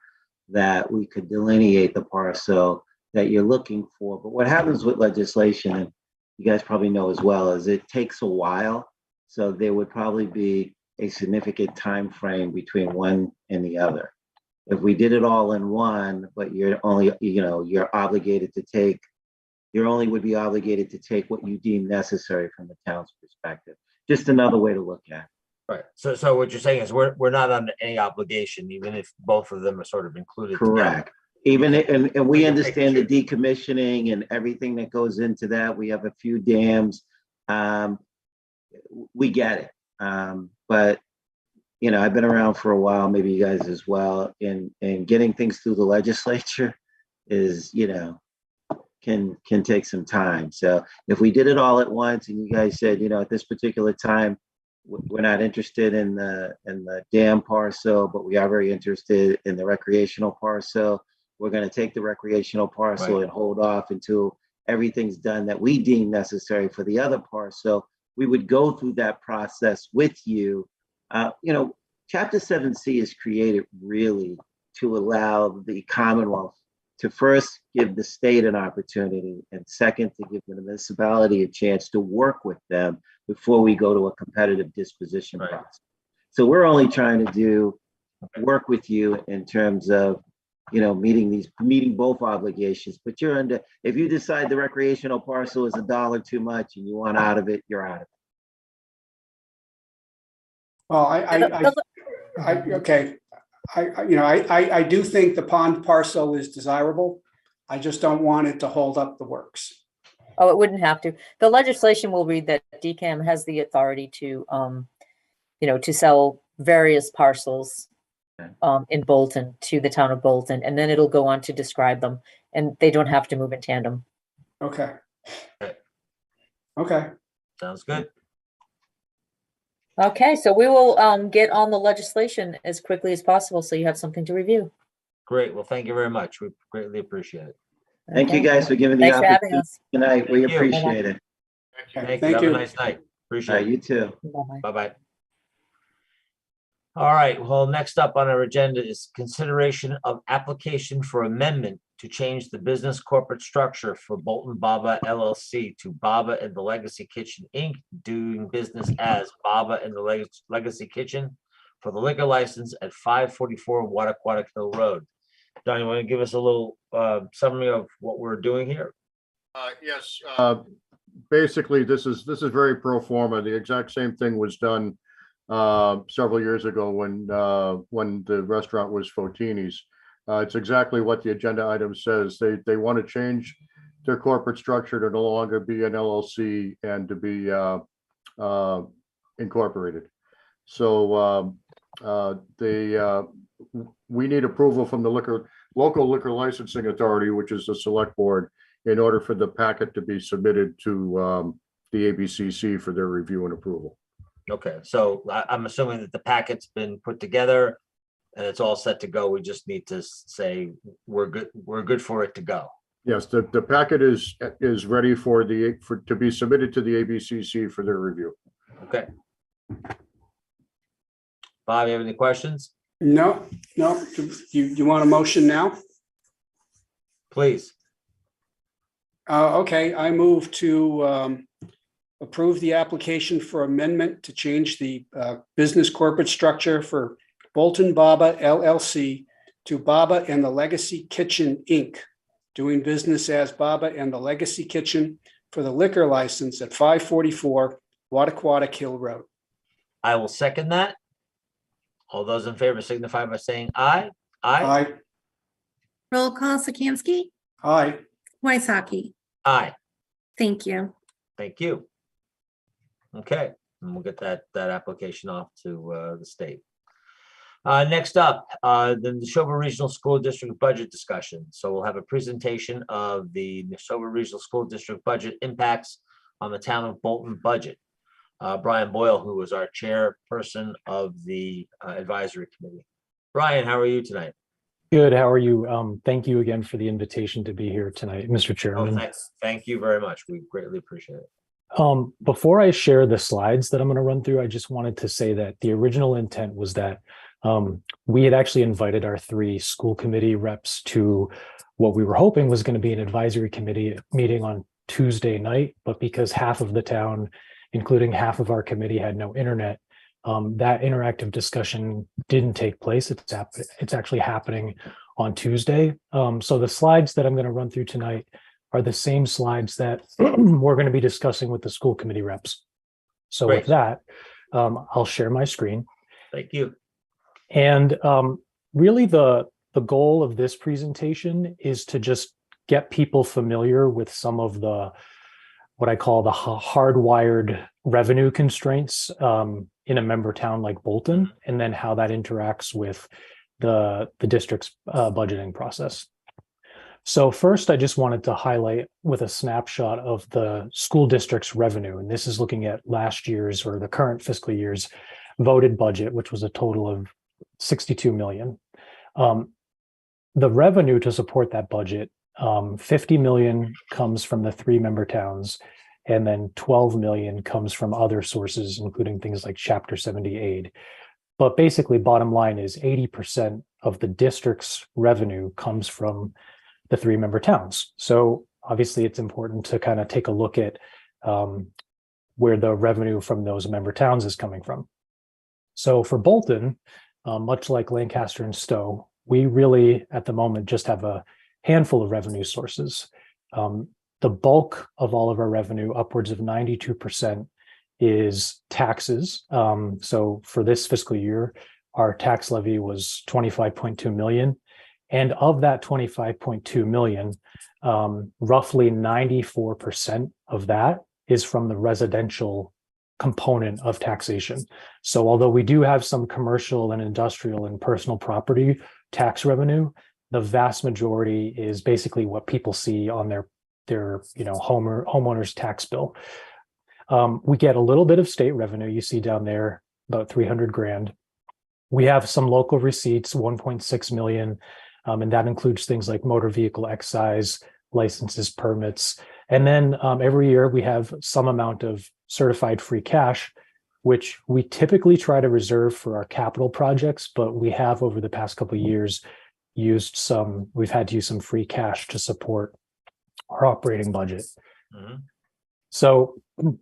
that we could delineate the parcel that you're looking for. But what happens with legislation, and you guys probably know as well, is it takes a while. So there would probably be a significant time frame between one and the other. If we did it all in one, but you're only, you're obligated to take, you only would be obligated to take what you deem necessary from the town's perspective. Just another way to look at it. Right. So what you're saying is we're not under any obligation, even if both of them are sort of included together. Correct. Even, and we understand the decommissioning and everything that goes into that. We have a few dams. We get it. But, I've been around for a while, maybe you guys as well, and getting things through the legislature is, can take some time. So if we did it all at once and you guys said, at this particular time, we're not interested in the dam parcel, but we are very interested in the recreational parcel. We're going to take the recreational parcel and hold off until everything's done that we deem necessary for the other parcel. We would go through that process with you. Chapter 7C is created really to allow the Commonwealth to first give the state an opportunity, and second, to give the municipality a chance to work with them before we go to a competitive disposition process. So we're only trying to work with you in terms of, meeting both obligations, but if you decide the recreational parcel is $1 too much and you want out of it, you're out of it. Well, okay. I do think the pond parcel is desirable. I just don't want it to hold up the works. Oh, it wouldn't have to. The legislation will read that DCAM has the authority to, to sell various parcels in Bolton to the town of Bolton, and then it'll go on to describe them, and they don't have to move in tandem. Okay. Okay. Sounds good. Okay, so we will get on the legislation as quickly as possible, so you have something to review. Great. Well, thank you very much. We greatly appreciate it. Thank you Okay. guys for giving the Thanks for having opportunity us. tonight. We Thank you. appreciate it. Thank you. Thank Have you. a nice night. All Appreciate right, it. you too. Bye-bye. Bye-bye. All right, well, next up on our agenda is consideration of application for amendment to change the business corporate structure for Bolton Baba LLC to Baba and the Legacy Kitchen, Inc., doing business as Baba and the Legacy Kitchen for the liquor license at 544 Wattaquatic Hill Road. Don, you want to give us a little summary of what we're doing here? Yes, basically, this is very pro forma. The exact same thing was done several years ago when the restaurant was Fotini's. It's exactly what the agenda item says. They want to change their corporate structure to no longer be an LLC and to be incorporated. So we need approval from the local liquor licensing authority, which is the select board, in order for the packet to be submitted to the ABCC for their review and approval. Okay, so I'm assuming that the packet's been put together and it's all set to go. We just need to say we're good for it to go. Yes, the packet is ready to be submitted to the ABCC for their review. Okay. Bob, you have any questions? No. You want a motion now? Please. Okay, I move to approve the application for amendment to change the business corporate structure for Bolton Baba LLC to Baba and the Legacy Kitchen, Inc., doing business as Baba and the Legacy Kitchen for the liquor license at 544 Wattaquatic Hill Road. I will second that. All those in favor signify by saying aye. Aye. Aye. Roll call, Sikansky, Aye. Waisaki. Aye. Thank you. Thank you. Okay, and we'll get that application off to the state. Next up, then the Neshoba Regional School District budget discussion. So we'll have a presentation of the Neshoba Regional School District budget impacts on the town of Bolton budget. Brian Boyle, who was our chairperson of the advisory committee. Brian, how are you tonight? Good. How are you? Thank you again for the invitation to be here tonight, Mr. Oh, Chairman. thank you very much. We greatly appreciate it. Before I share the slides that I'm going to run through, I just wanted to say that the original intent was that we had actually invited our 3 school committee reps to what we were hoping was going to be an advisory committee meeting on Tuesday night, but because half of the town, including half of our committee, had no internet, that interactive discussion didn't take place. It's actually happening on Tuesday. So the slides that I'm going to run through tonight are the same slides that we're going to be discussing with the school committee reps. So Great. with that, I'll share my screen. Thank you. And really the goal of this presentation is to just get people familiar with some of the, what I call the hardwired revenue constraints in a member town like Bolton, and then how that interacts with the district's budgeting process. So first, I just wanted to highlight with a snapshot of the school district's revenue. And this is looking at last year's, or the current fiscal year's, voted budget, which was a total of 62 million. The revenue to support that budget, 50 million comes from the 3 member towns, and then 12 million comes from other sources, including things like Chapter 70 aid. But basically, bottom line is 80% of the district's revenue comes from the 3 member towns. So obviously, it's important to kind of take a look at where the revenue from those member towns is coming from. So for Bolton, much like Lancaster and Stowe, we really at the moment just have a handful of revenue sources. The bulk of all of our revenue, upwards of 92%, is taxes. So for this fiscal year, our tax levy was 25.2 million. And of that 25.2 million, roughly 94% of that is from the residential component of taxation. So although we do have some commercial and industrial and personal property tax revenue, the vast majority is basically what people see on their homeowner's tax bill. We get a little bit of state revenue. You see down there about 300 grand. We have some local receipts, 1.6 million, and that includes things like motor vehicle excise, licenses, permits. And then every year we have some amount of certified free cash, which we typically try to reserve for our capital projects, but we have over the past couple of years we've had to use some free cash to support our operating budget. Mhm. So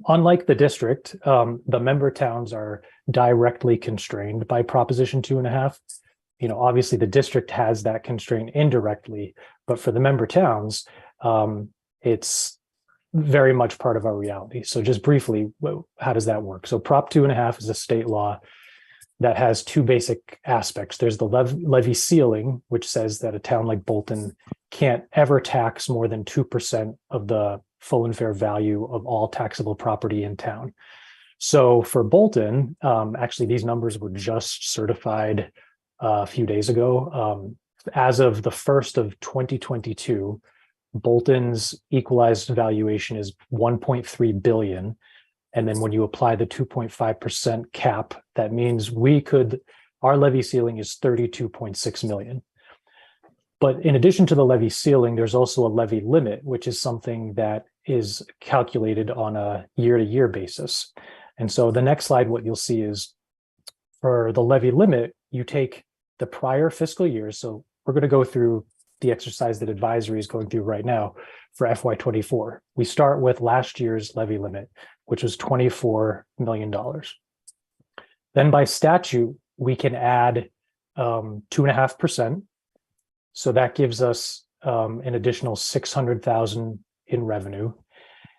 unlike the district, the member towns are directly constrained by Proposition 2.5. Obviously the district has that constraint indirectly, but for the member towns, it's very much part of our reality. So just briefly, how does that work? So Prop 2.5 is a state law that has two basic aspects. There's the levy ceiling, which says that a town like Bolton can't ever tax more than 2% of the full and fair value of all taxable property in town. So for Bolton, actually these numbers were just certified a few days ago. As of the 1st of 2022, Bolton's equalized valuation is 1.3 billion. And then when you apply the 2.5% cap, that means our levy ceiling is 32.6 million. But in addition to the levy ceiling, there's also a levy limit, which is something that is calculated on a year-to-year basis. And so the next slide, what you'll see is for the levy limit, you take the prior fiscal year. So we're going to go through the exercise that advisory is going through right now for FY24. We start with last year's levy limit, which was $24 million. Then by statute, we can add 2.5%. So that gives us an additional 600,000 in revenue.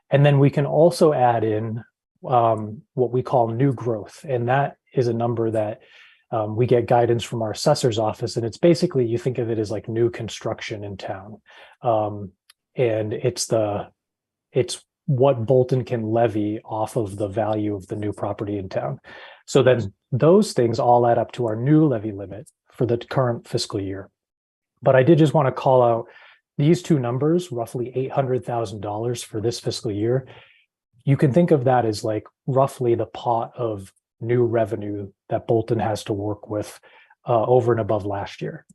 And then we can also add in what we call new growth. And that is a number that we get guidance from our assessor's office. And it's basically, you think of it as like new construction in town. And it's what Bolton can levy off of the value of the new property in town. So then those things all add up to our new levy limit for the current fiscal year. But I did just want to call out these two numbers, roughly $800,000 for this fiscal year. You can think of that as like roughly the pot of new revenue that Bolton has to work with over and above last year.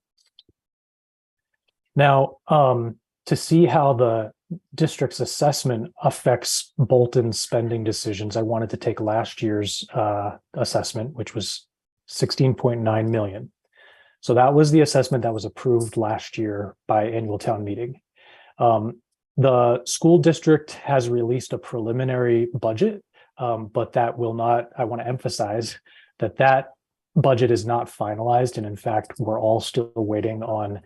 Now, to see how the district's assessment affects Bolton's spending decisions, I wanted to take last year's assessment, which was 16.9 million. So that was the assessment that was approved last year by annual town meeting. The school district has released a preliminary budget, but that will not, I want to emphasize that budget is not finalized. And in fact, we're all still waiting on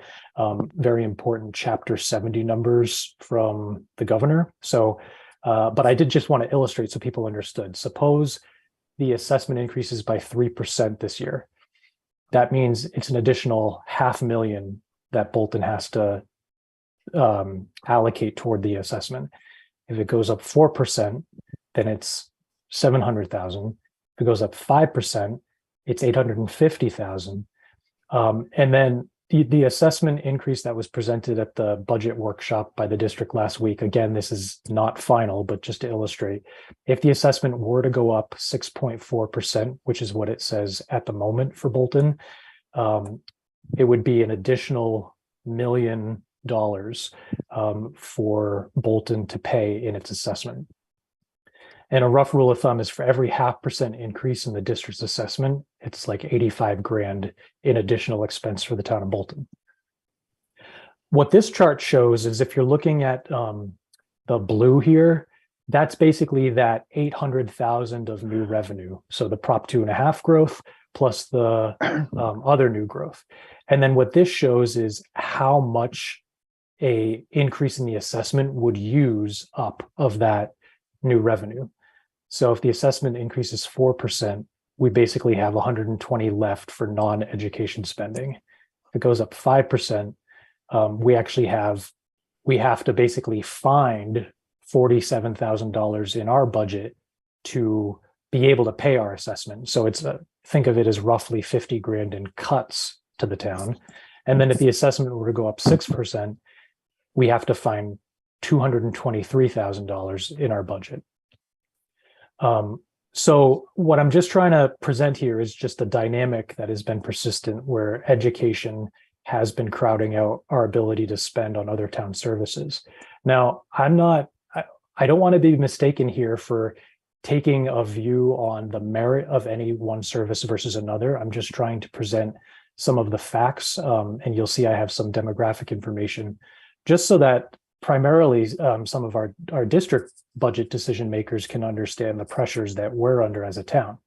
very important Chapter 70 numbers from the governor. So, but I did just want to illustrate so people understood. Suppose the assessment increases by 3% this year. That means it's an additional $500,000 that Bolton has to allocate toward the assessment. If it goes up 4%, then it's 700,000. If it goes up 5%, it's 850,000. And then the assessment increase that was presented at the budget workshop by the district last week, again, this is not final, but just to illustrate, if the assessment were to go up 6.4%, which is what it says at the moment for Bolton, it would be an additional $1 million for Bolton to pay in its assessment. And a rough rule of thumb is for every 0.5% increase in the district's assessment, it's like 85 grand in additional expense for the town of Bolton. What this chart shows is if you're looking at the blue here, that's basically that 800,000 of new revenue. So the Prop 2.5 growth plus the other new growth. And then what this shows is how much a increase in the assessment would use up of that new revenue. So if the assessment increases 4%, we basically have 120 left for non-education spending. If it goes up 5%, we have to basically find $47,000 in our budget to be able to pay our assessment. So think of it as roughly 50 grand in cuts to the town. And then if the assessment were to go up 6%, we have to find $223,000 in our budget. So what I'm just trying to present here is just a dynamic that has been persistent, where education has been crowding out our ability to spend on other town services. Now, I don't want to be mistaken here for taking a view on the merit of any one service versus another. I'm just trying to present some of the facts, and you'll see I have some demographic information, just so that primarily some of our district budget decision makers can understand the pressures that we're under as a town.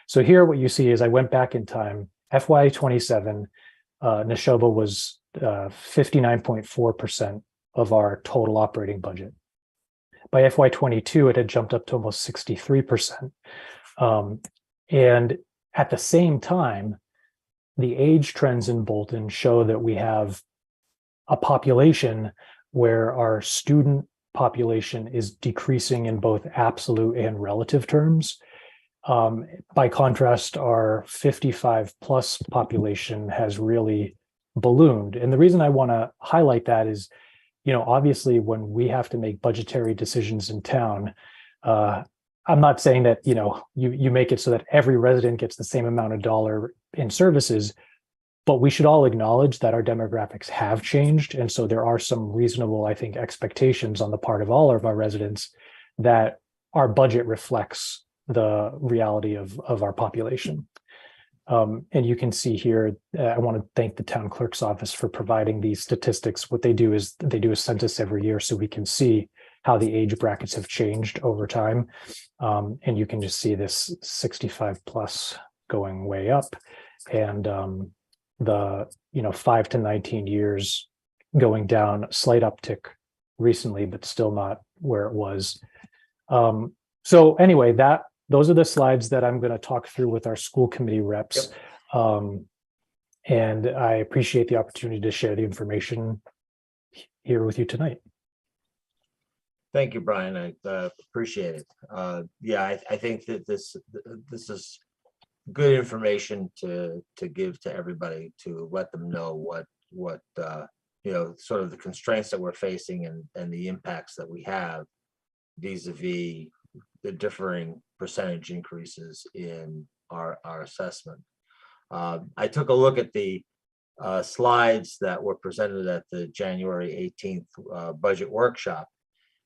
So here what you see is I went back in time, FY27, Neshoba was 59.4% of our total operating budget. By FY22, it had jumped up to almost 63%. And at the same time, the age trends in Bolton show that we have a population where our student population is decreasing in both absolute and relative terms. By contrast, our 55 plus population has really ballooned. And the reason I want to highlight that is, obviously when we have to make budgetary decisions in town, I'm not saying that, you make it so that every resident gets the same amount of dollar in services, but we should all acknowledge that our demographics have changed. And so there are some reasonable, I think, expectations on the part of all of our residents that our budget reflects the reality of our population. And you can see here, I want to thank the town clerk's office for providing these statistics. What they do is they do a census every year so we can see how the age brackets have changed over time. And you can just see this 65 plus going way up, and the 5 to 19 years going down, a slight uptick recently, but still not where it was. So anyway, those are the slides that I'm going to talk through with our school committee reps. Yep. And I appreciate the opportunity to share the information here with you tonight. Thank you, Brian. I appreciate it. Yeah, I think that this is good information to give to everybody, to let them know what sort of the constraints that we're facing and the impacts that we have vis-a-vis the differing percentage increases in our assessment. I took a look at the slides that were presented at the January 18th budget workshop,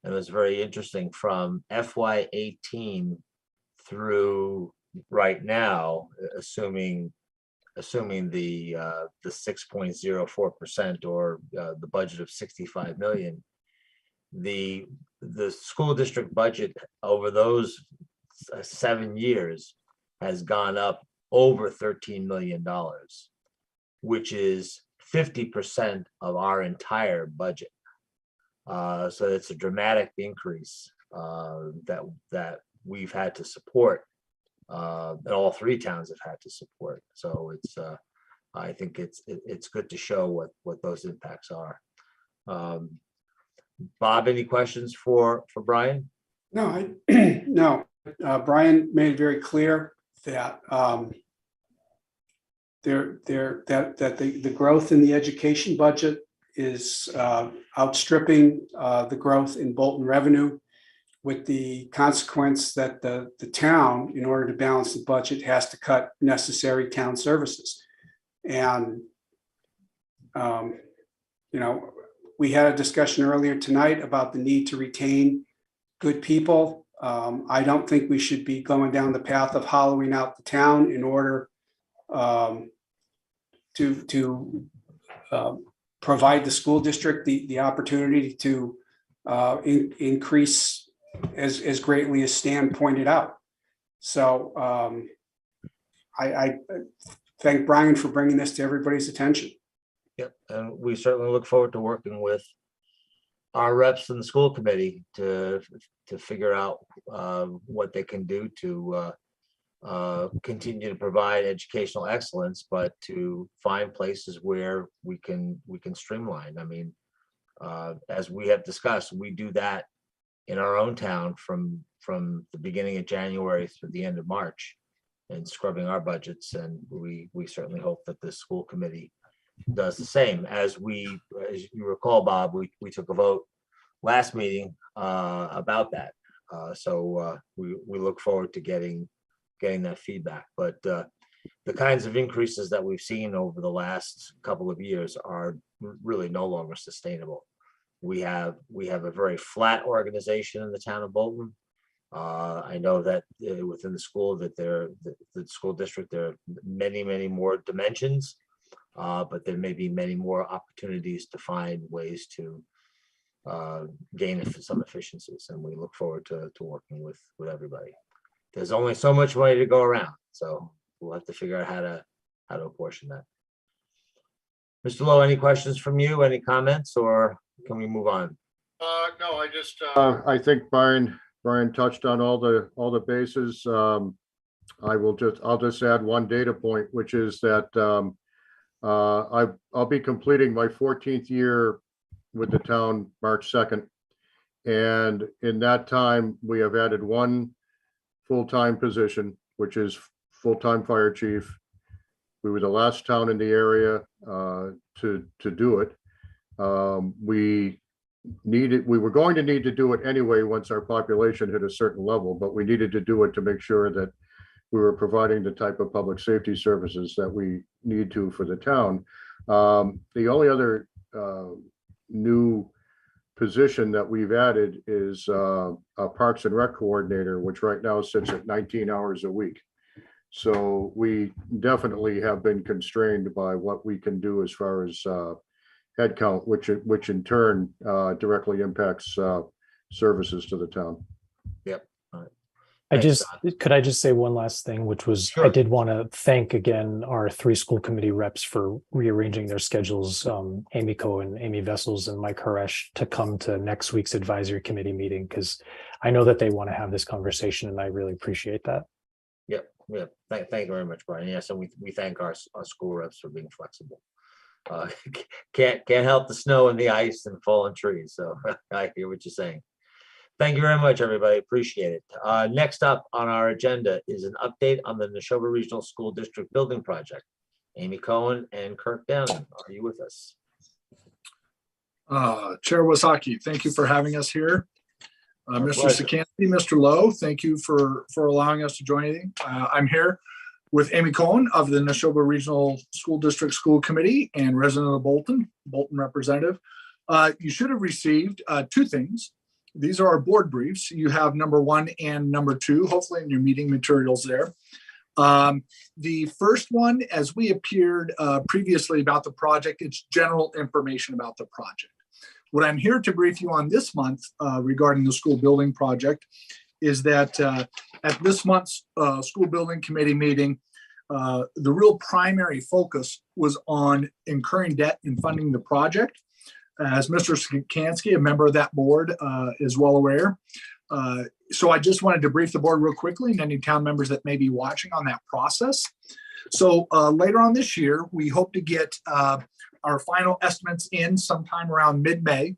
and it was very interesting from FY18 through right now, assuming the 6.04% or the budget of 65 million. The school district budget over those 7 years has gone up over $13 million, which is 50% of our entire budget. So it's a dramatic increase that we've had to support, and all three towns have had to support. So it's I think it's good to show what those impacts are. Bob, any questions for Brian? No, no. Brian made it very clear that the growth in the education budget is outstripping the growth in Bolton revenue, with the consequence that the town, in order to balance the budget, has to cut necessary town services. And we had a discussion earlier tonight about the need to retain good people. I don't think we should be going down the path of hollowing out the town in order to provide the school district the opportunity to increase as greatly as Stan pointed out. So I thank Brian for bringing this to everybody's attention. Yep, and we certainly look forward to working with our reps in the school committee to figure out what they can do to continue to provide educational excellence, but to find places where we can streamline. I mean, as we have discussed, we do that in our own town from the beginning of January through the end of March, and scrubbing our budgets. And we certainly hope that the school committee does the same. As you recall, Bob, we took a vote last meeting about that. So we look forward to getting that feedback. But the kinds of increases that we've seen over the last couple of years are really no longer sustainable. We have a very flat organization in the town of Bolton. I know that within the school the school district, there are many more dimensions, but there may be many more opportunities to find ways to gain some efficiencies, and we look forward to working with everybody. There's only so much money to go around, so we'll have to figure out how to apportion that. Mr. Lowe, any questions from you? Any comments, or can we move on? No, I think Brian touched on all the bases. I'll just add one data point, which is that I'll be completing my 14th year with the town March 2nd. And in that time, we have added one full-time position, which is full-time fire chief. We were the last town in the area to do it. We were going to need to do it anyway once our population hit a certain level, but we needed to do it to make sure that we were providing the type of public safety services that we need to for the town. The only other new position that we've added is a Parks and Rec coordinator, which right now sits at 19 hours a week. So we definitely have been constrained by what we can do as far as headcount, which in turn directly impacts services to the town. Yep. Could I just say one last thing, which was, Sure. I did want to thank again our 3 school committee reps for rearranging their schedules, Amy Cohen, Amy Vessels, and Mike Haresh, to come to next week's advisory committee meeting, because I know that they want to have this conversation, and I really appreciate that. Yep. Thank you very much, Brian. Yes, and we thank our school reps for being flexible. Can't help the snow and the ice and fallen trees, so I hear what you're saying. Thank you very much, everybody. Appreciate it. Next up on our agenda is an update on the Neshoba Regional School District Building Project. Amy Cohen and Kirk Downing, are you with us? Chair Wasaki, thank you for having us here. Mr. pleasure. Sikansky, Mr. Lowe, thank you for allowing us to join. I'm here with Amy Cohen of the Neshoba Regional School District School Committee and resident of Bolton representative. You should have received 2 things. These are our board briefs. You have number 1 and number 2, hopefully in your meeting materials there. The first one, as we appeared previously about the project, it's general information about the project. What I'm here to brief you on this month regarding the school building project is that at this month's school building committee meeting, the real primary focus was on incurring debt and funding the project. As Mr. Sikansky, a member of that board, is well aware. So I just wanted to brief the board real quickly and any town members that may be watching on that process. So later on this year, we hope to get our final estimates in sometime around mid-May,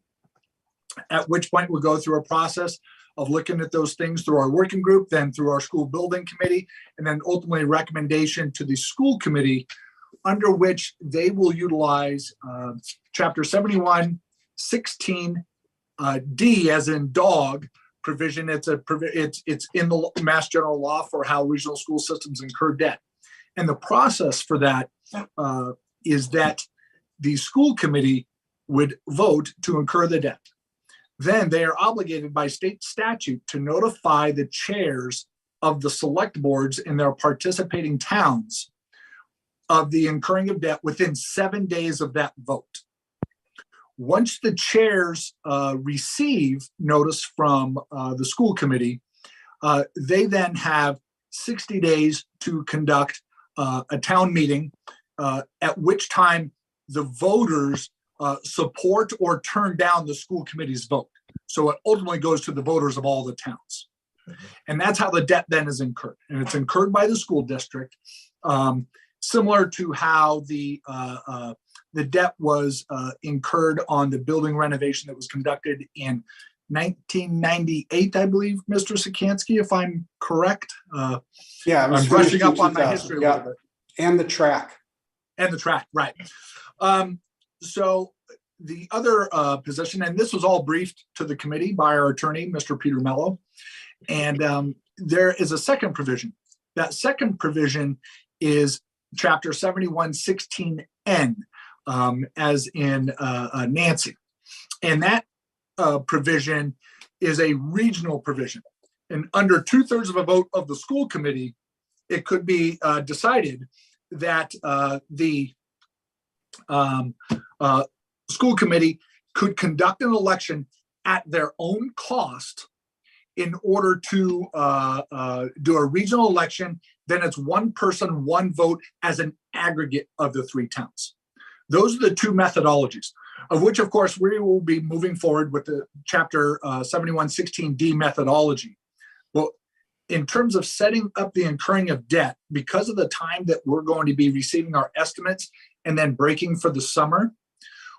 at which point we'll go through a process of looking at those things through our working group, then through our school building committee, and then ultimately recommendation to the school committee, under which they will utilize Chapter 7116 D as in dog provision. It's in the Mass General Law for how regional school systems incur debt. And the process for that is that the school committee would vote to incur the debt. Then they are obligated by state statute to notify the chairs of the select boards in their participating towns of the incurring of debt within 7 days of that vote. Once the chairs receive notice from the school committee, they then have 60 days to conduct a town meeting, at which time the voters support or turn down the school committee's vote. So it ultimately goes to the voters of all the towns. And that's how the debt then is incurred. And it's incurred by the school district, similar to how the debt was incurred on the building renovation that was conducted in 1998, I believe, Mr. Sikansky, if I'm correct. Yeah. it was I'm brushing finished in up on my 2000. history a Yeah. little bit. And the track. And the track, right. So the other position, and this was all briefed to the committee by our attorney, Mr. Peter Mello. And there is a second provision. That second provision is Chapter 7116N, as in Nancy. And that provision is a regional provision. And under 2/3 of a vote of the school committee, it could be decided that the school committee could conduct an election at their own cost in order to do a regional election. Then it's one person, one vote as an aggregate of the 3 towns. Those are the 2 methodologies, of which, of course, we will be moving forward with the Chapter 7116D methodology. Well, in terms of setting up the incurring of debt, because of the time that we're going to be receiving our estimates and then breaking for the summer,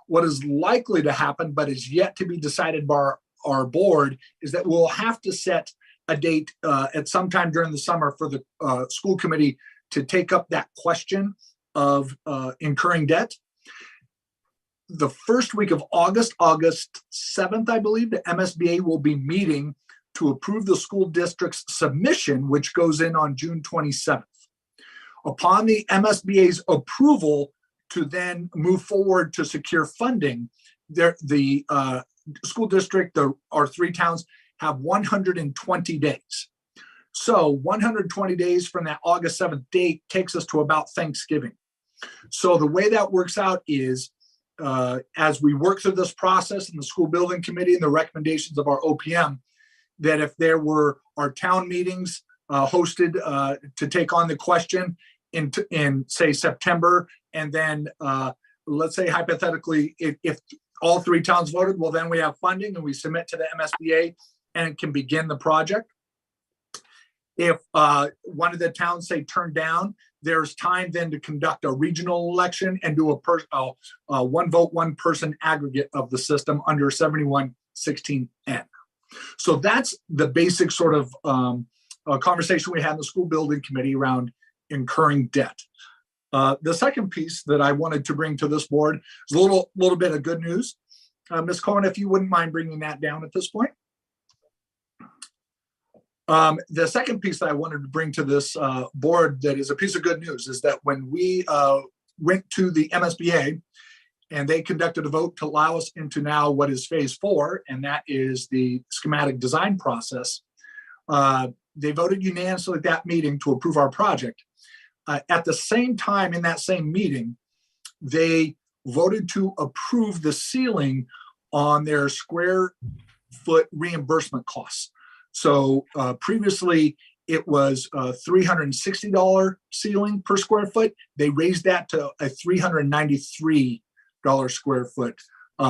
what is likely to happen, but is yet to be decided by our board, is that we'll have to set a date at some time during the summer for the school committee to take up that question of incurring debt. The first week of August 7th, I believe, the MSBA will be meeting to approve the school district's submission, which goes in on June 27th. Upon the MSBA's approval to then move forward to secure funding, the school district, our 3 towns, have 120 days. So 120 days from that August 7th date takes us to about Thanksgiving. So the way that works out is, as we work through this process in the school building committee and the recommendations of our OPM, that if there were our town meetings hosted to take on the question in say September, and then let's say hypothetically, if all 3 towns voted, well, then we have funding and we submit to the MSBA and can begin the project. If one of the towns say turned down, there's time then to conduct a regional election and do a one vote, one person aggregate of the system under 7116N. So that's the basic sort of conversation we had in the school building committee around incurring debt. The second piece that I wanted to bring to this board is a little bit of good news. Ms. Cohen, if you wouldn't mind bringing that down at this point. The second piece that I wanted to bring to this board that is a piece of good news is that when we went to the MSBA and they conducted a vote to allow us into now what is phase 4, and that is the schematic design process, they voted unanimously at that meeting to approve our project. At the same time, in that same meeting, they voted to approve the ceiling on their square foot reimbursement costs. So previously it was a $360 ceiling per square foot. They raised that to a $393 square foot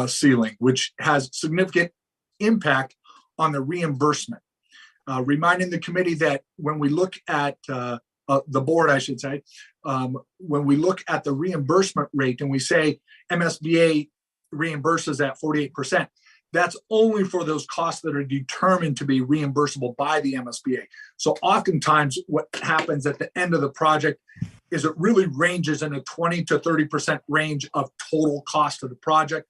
ceiling, which has significant impact on the reimbursement. Reminding the committee that when we look at the board, I should say, when we look at the reimbursement rate and we say MSBA reimburses at 48%, that's only for those costs that are determined to be reimbursable by the MSBA. So oftentimes what happens at the end of the project is it really ranges in a 20 to 30% range of total cost of the project.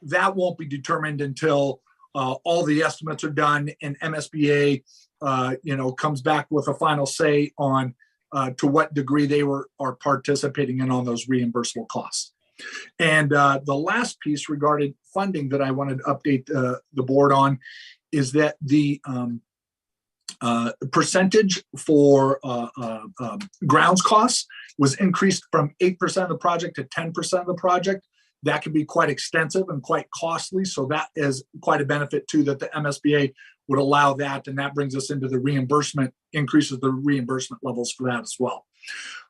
That won't be determined until all the estimates are done and MSBA comes back with a final say on to what degree they are participating in on those reimbursable costs. And the last piece regarding funding that I wanted to update the board on is that the percentage for grounds costs was increased from 8% of the project to 10% of the project. That can be quite extensive and quite costly. So that is quite a benefit too, that the MSBA would allow that. And that brings us into the reimbursement, increases the reimbursement levels for that as well.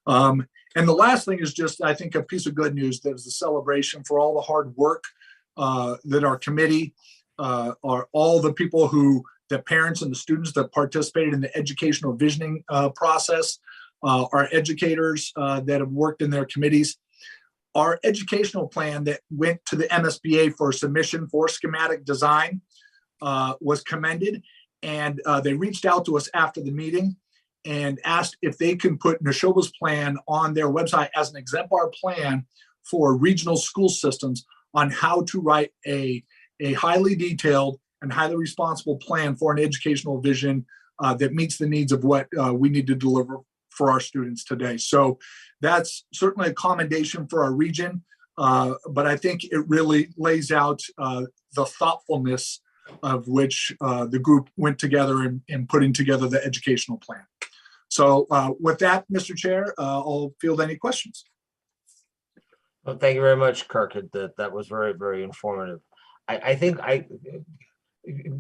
And the last thing is just, I think, a piece of good news. That is a celebration for all the hard work that our committee, are all the people the parents and the students that participated in the educational visioning process, our educators that have worked in their committees. Our educational plan that went to the MSBA for submission for schematic design was commended. And they reached out to us after the meeting and asked if they can put Neshoba's plan on their website as an exemplar plan for regional school systems on how to write a highly detailed and highly responsible plan for an educational vision that meets the needs of what we need to deliver for our students today. So that's certainly a commendation for our region, but I think it really lays out the thoughtfulness of which the group went together in putting together the educational plan. So with that, Mr. Chair, I'll field any questions. Well, thank you very much, Kirk. That was very, very informative. I think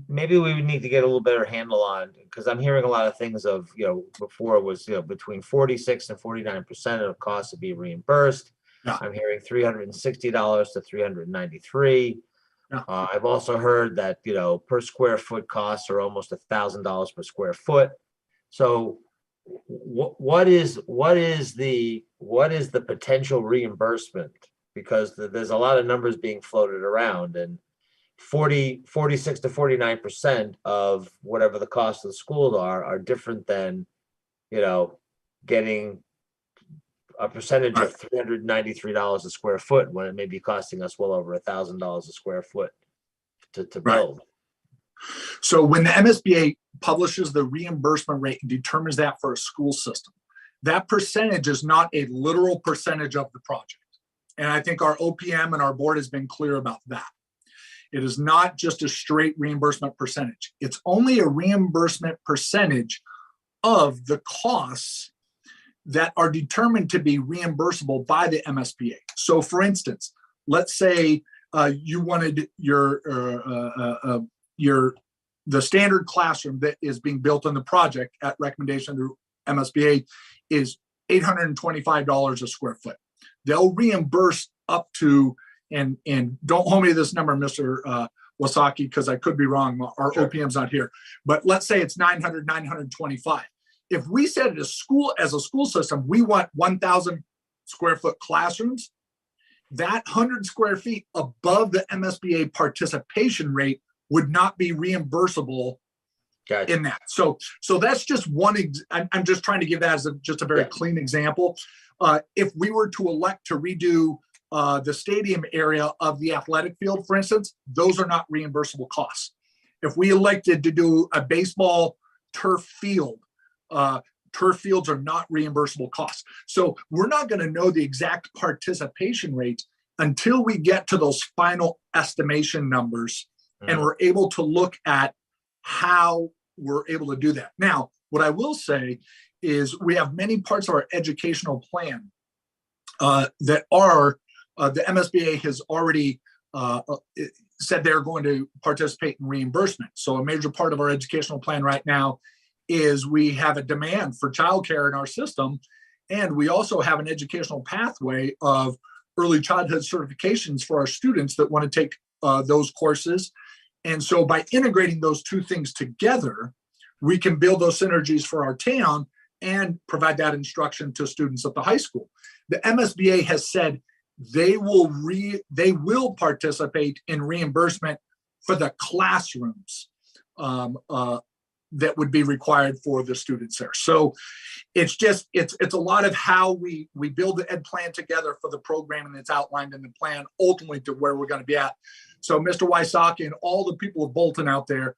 maybe we would need to get a little better handle on, because I'm hearing a lot of things of, before it was, between 46 and 49% of costs to be reimbursed. Yeah. I'm hearing $360 to $393. Yeah. I've also heard that, per square foot costs are almost $1,000 per square foot. So what is the potential reimbursement? Because there's a lot of numbers being floated around, and 46 to 49% of whatever the cost of the schools are different than, getting a percentage of $393 a square foot when it may be costing us well over $1,000 a square foot to build. So when the MSBA publishes the reimbursement rate and determines that for a school system, that percentage is not a literal percentage of the project. And I think our OPM and our board has been clear about that. It is not just a straight reimbursement percentage. It's only a reimbursement percentage of the costs that are determined to be reimbursable by the MSBA. So for instance, let's say you wanted the standard classroom that is being built on the project at recommendation of the MSBA is $825 a square foot. They'll reimburse up to, and don't hold me to this number, Mr. Wasaki, because I could be wrong. Our Sure. OPM's not here, but let's say it's 925. If we said as a school system, we want 1,000 square foot classrooms, that 100 square feet above the MSBA participation rate would not be reimbursable. Gotcha. In that. So that's just one. I'm just trying to give that as just a very clean example. If we were to elect to redo the stadium area of the athletic field, for instance, those are not reimbursable costs. If we elected to do a baseball turf field, turf fields are not reimbursable costs. So we're not going to know the exact participation rate until we get to those final estimation numbers, and we're able to look at how we're able to do that. Now, what I will say is we have many parts of our educational plan that are, the MSBA has already said they're going to participate in reimbursement. So a major part of our educational plan right now is we have a demand for childcare in our system. And we also have an educational pathway of early childhood certifications for our students that want to take those courses. And so by integrating those two things together, we can build those synergies for our town and provide that instruction to students at the high school. The MSBA has said they will participate in reimbursement for the classrooms that would be required for the students there. So it's a lot of how we build the ed plan together for the programming that's outlined in the plan, ultimately to where we're going to be at. So Mr. Wysocki and all the people of Bolton out there,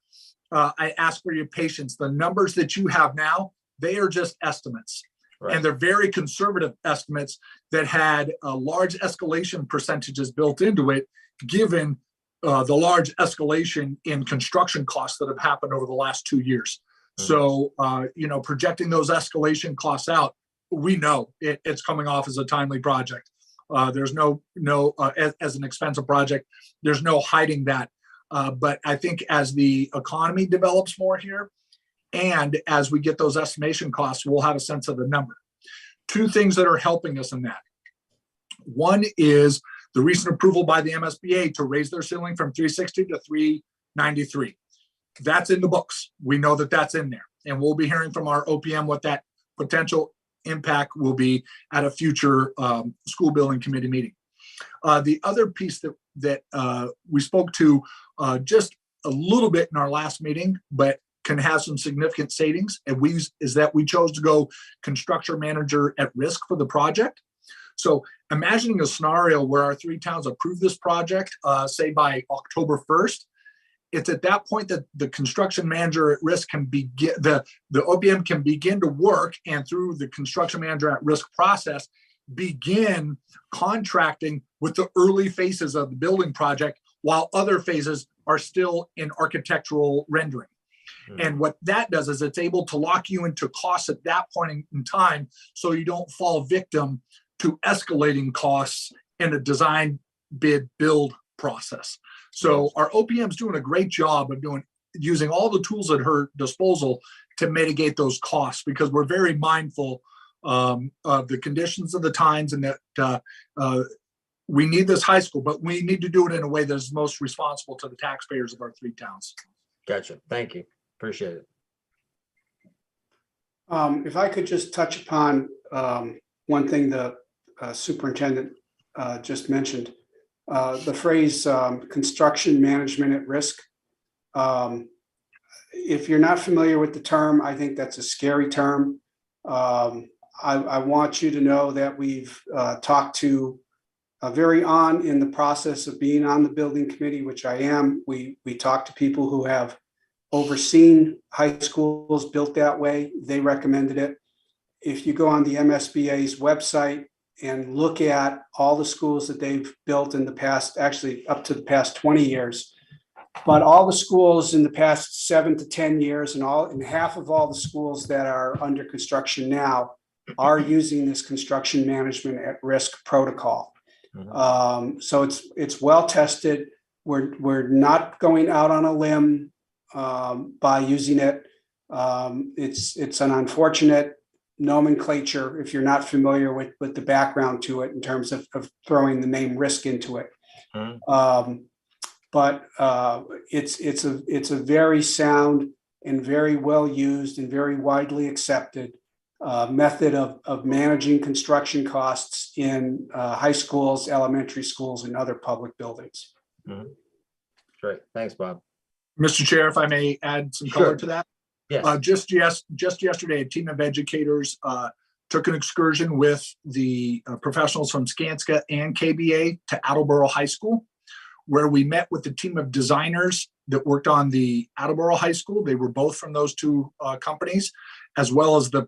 I ask for your patience. The numbers that you have now, they are just estimates. Right. And they're very conservative estimates that had large escalation percentages built into it, given the large escalation in construction costs that have happened over the last 2 years. So, projecting those escalation costs out, we know it's coming off as a timely project. There's no as an expensive project, there's no hiding that. But I think as the economy develops more here, and as we get those estimation costs, we'll have a sense of the number. two things that are helping us in that. One is the recent approval by the MSBA to raise their ceiling from 360 to 393. That's in the books. We know that that's in there. And we'll be hearing from our OPM what that potential impact will be at a future school building committee meeting. The other piece that we spoke to just a little bit in our last meeting, but can have some significant savings, and is that we chose to go construction manager at risk for the project. So imagining a scenario where our three towns approve this project, say by October 1st, it's at that point that the construction manager at risk can begin, the OPM can begin to work, and through the construction manager at risk process, begin contracting with the early phases of the building project while other phases are still in architectural rendering. And what that does is it's able to lock you into costs at that point in time, so you don't fall victim to escalating costs in a design bid build process. So our OPM is doing a great job of using all the tools at her disposal to mitigate those costs, because we're very mindful of the conditions of the times, and that we need this high school, but we need to do it in a way that's most responsible to the taxpayers of our three towns. Gotcha. Thank you. Appreciate it. If I could just touch upon one thing the superintendent just mentioned, the phrase construction management at risk. If you're not familiar with the term, I think that's a scary term. I want you to know that we've talked to very on in the process of being on the building committee, which I am. We talked to people who have overseen high schools built that way. They recommended it. If you go on the MSBA's website and look at all the schools that they've built in the past, actually up to the past 20 years, but all the schools in the past 7 to 10 years, and half of all the schools that are under construction now are using this construction management at risk protocol. So it's well tested. We're not going out on a limb by using it. It's an unfortunate nomenclature if you're not familiar with the background to it in terms of throwing the name risk into it. But it's a very sound and very well used and very widely accepted method of managing construction costs in high schools, elementary schools, and other public buildings. Great. Thanks, Bob. Mr. Chair, if I may add some color to that. Yes. Just yesterday, a team of educators took an excursion with the professionals from Skanska and KBA to Attleboro High School, where we met with the team of designers that worked on the Attleboro High School. They were both from those two companies, as well as the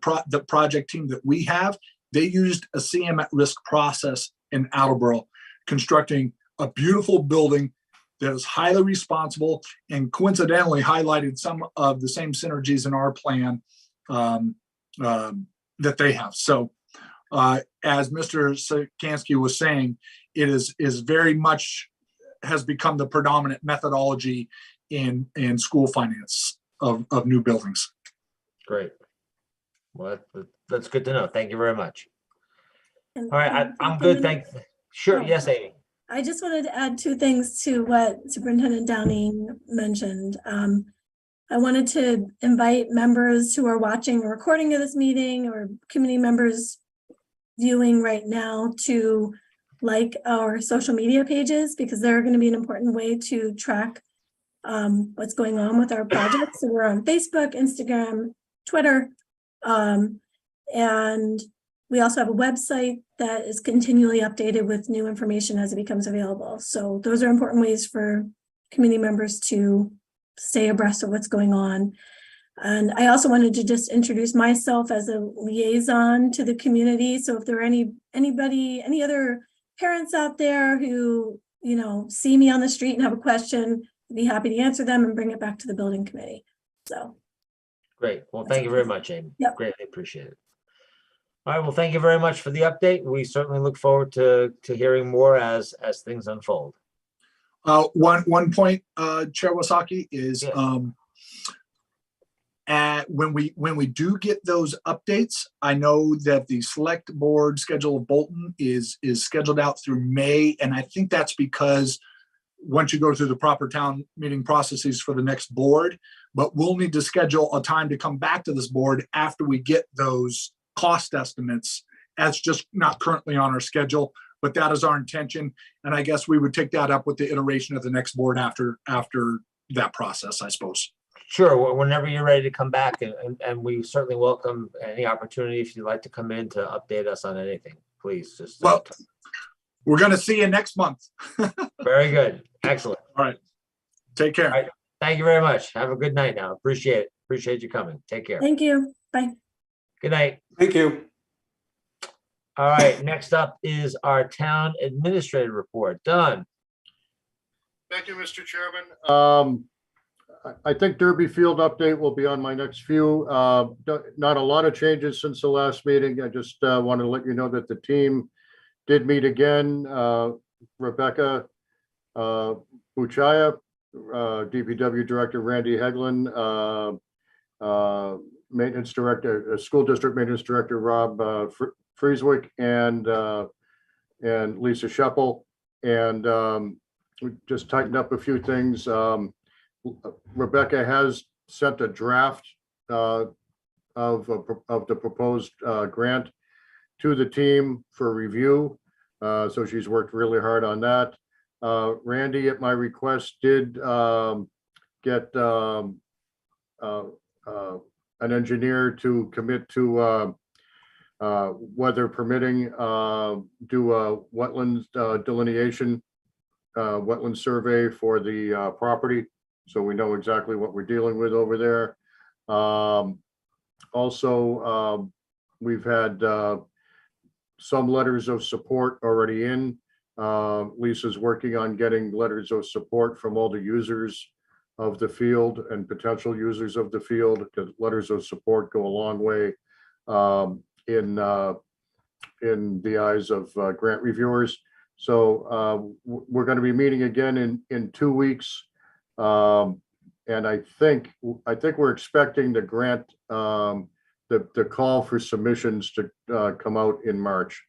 project team that we have. They used a CM at risk process in Attleboro, constructing a beautiful building that is highly responsible and coincidentally highlighted some of the same synergies in our plan that they have. So as Mr. Sikansky was saying, it is very much has become the predominant methodology in school finance of new buildings. Great. Well, that's good to know. Thank you very much. All right, I'm good. Thanks. Sure. Yes, Amy. I just wanted to add two things to what Superintendent Downing mentioned. I wanted to invite members who are watching a recording of this meeting or committee members viewing right now to like our social media pages, because they're going to be an important way to track what's going on with our projects. So we're on Facebook, Instagram, Twitter, and we also have a website that is continually updated with new information as it becomes available. So those are important ways for community members to stay abreast of what's going on. And I also wanted to just introduce myself as a liaison to the community. So if there are any other parents out there who, see me on the street and have a question, I'd be happy to answer them and bring it back to the building committee. So. Great. Well, thank you very much, Amy. Yep. Greatly appreciate it. All right. Well, thank you very much for the update. We certainly look forward to hearing more as things unfold. One point, Chair Wasaki, is Yes. when we do get those updates, I know that the select board schedule of Bolton is scheduled out through May, and I think that's because once you go through the proper town meeting processes for the next board, but we'll need to schedule a time to come back to this board after we get those cost estimates. That's just not currently on our schedule, but that is our intention. And I guess we would take that up with the iteration of the next board after that process, I suppose. Sure, whenever you're ready to come back, and we certainly welcome any opportunity if you'd like to come in to update us on anything, please just. Well, we're going to see you next month. Very good. Excellent. All right. Take care. All right. Thank you very much. Have a good night now. Appreciate it. Appreciate you coming. Take care. Thank you. Bye. Good night. Thank you. All right, next up is our town administrator report. Don. Thank you, Mr. Chairman. I think Derby Field update will be on my next few. Not a lot of changes since the last meeting. I just want to let you know that the team did meet again. Rebecca Buchaya, DPW Director Randy Heglin, Maintenance Director, School District Maintenance Director Rob Frieswick, and Lisa Sheppel. And we just tightened up a few things. Rebecca has sent a draft of the proposed grant to the team for review. So she's worked really hard on that. Randy, at my request, did get an engineer to commit to weather permitting, do a wetlands delineation, wetland survey for the property. So we know exactly what we're dealing with over there. Also, we've had some letters of support already in. Lisa's working on getting letters of support from all the users of the field and potential users of the field. The letters of support go a long way in the eyes of grant reviewers. So we're going to be meeting again in 2 weeks. And I think we're expecting the grant, the call for submissions to come out in March.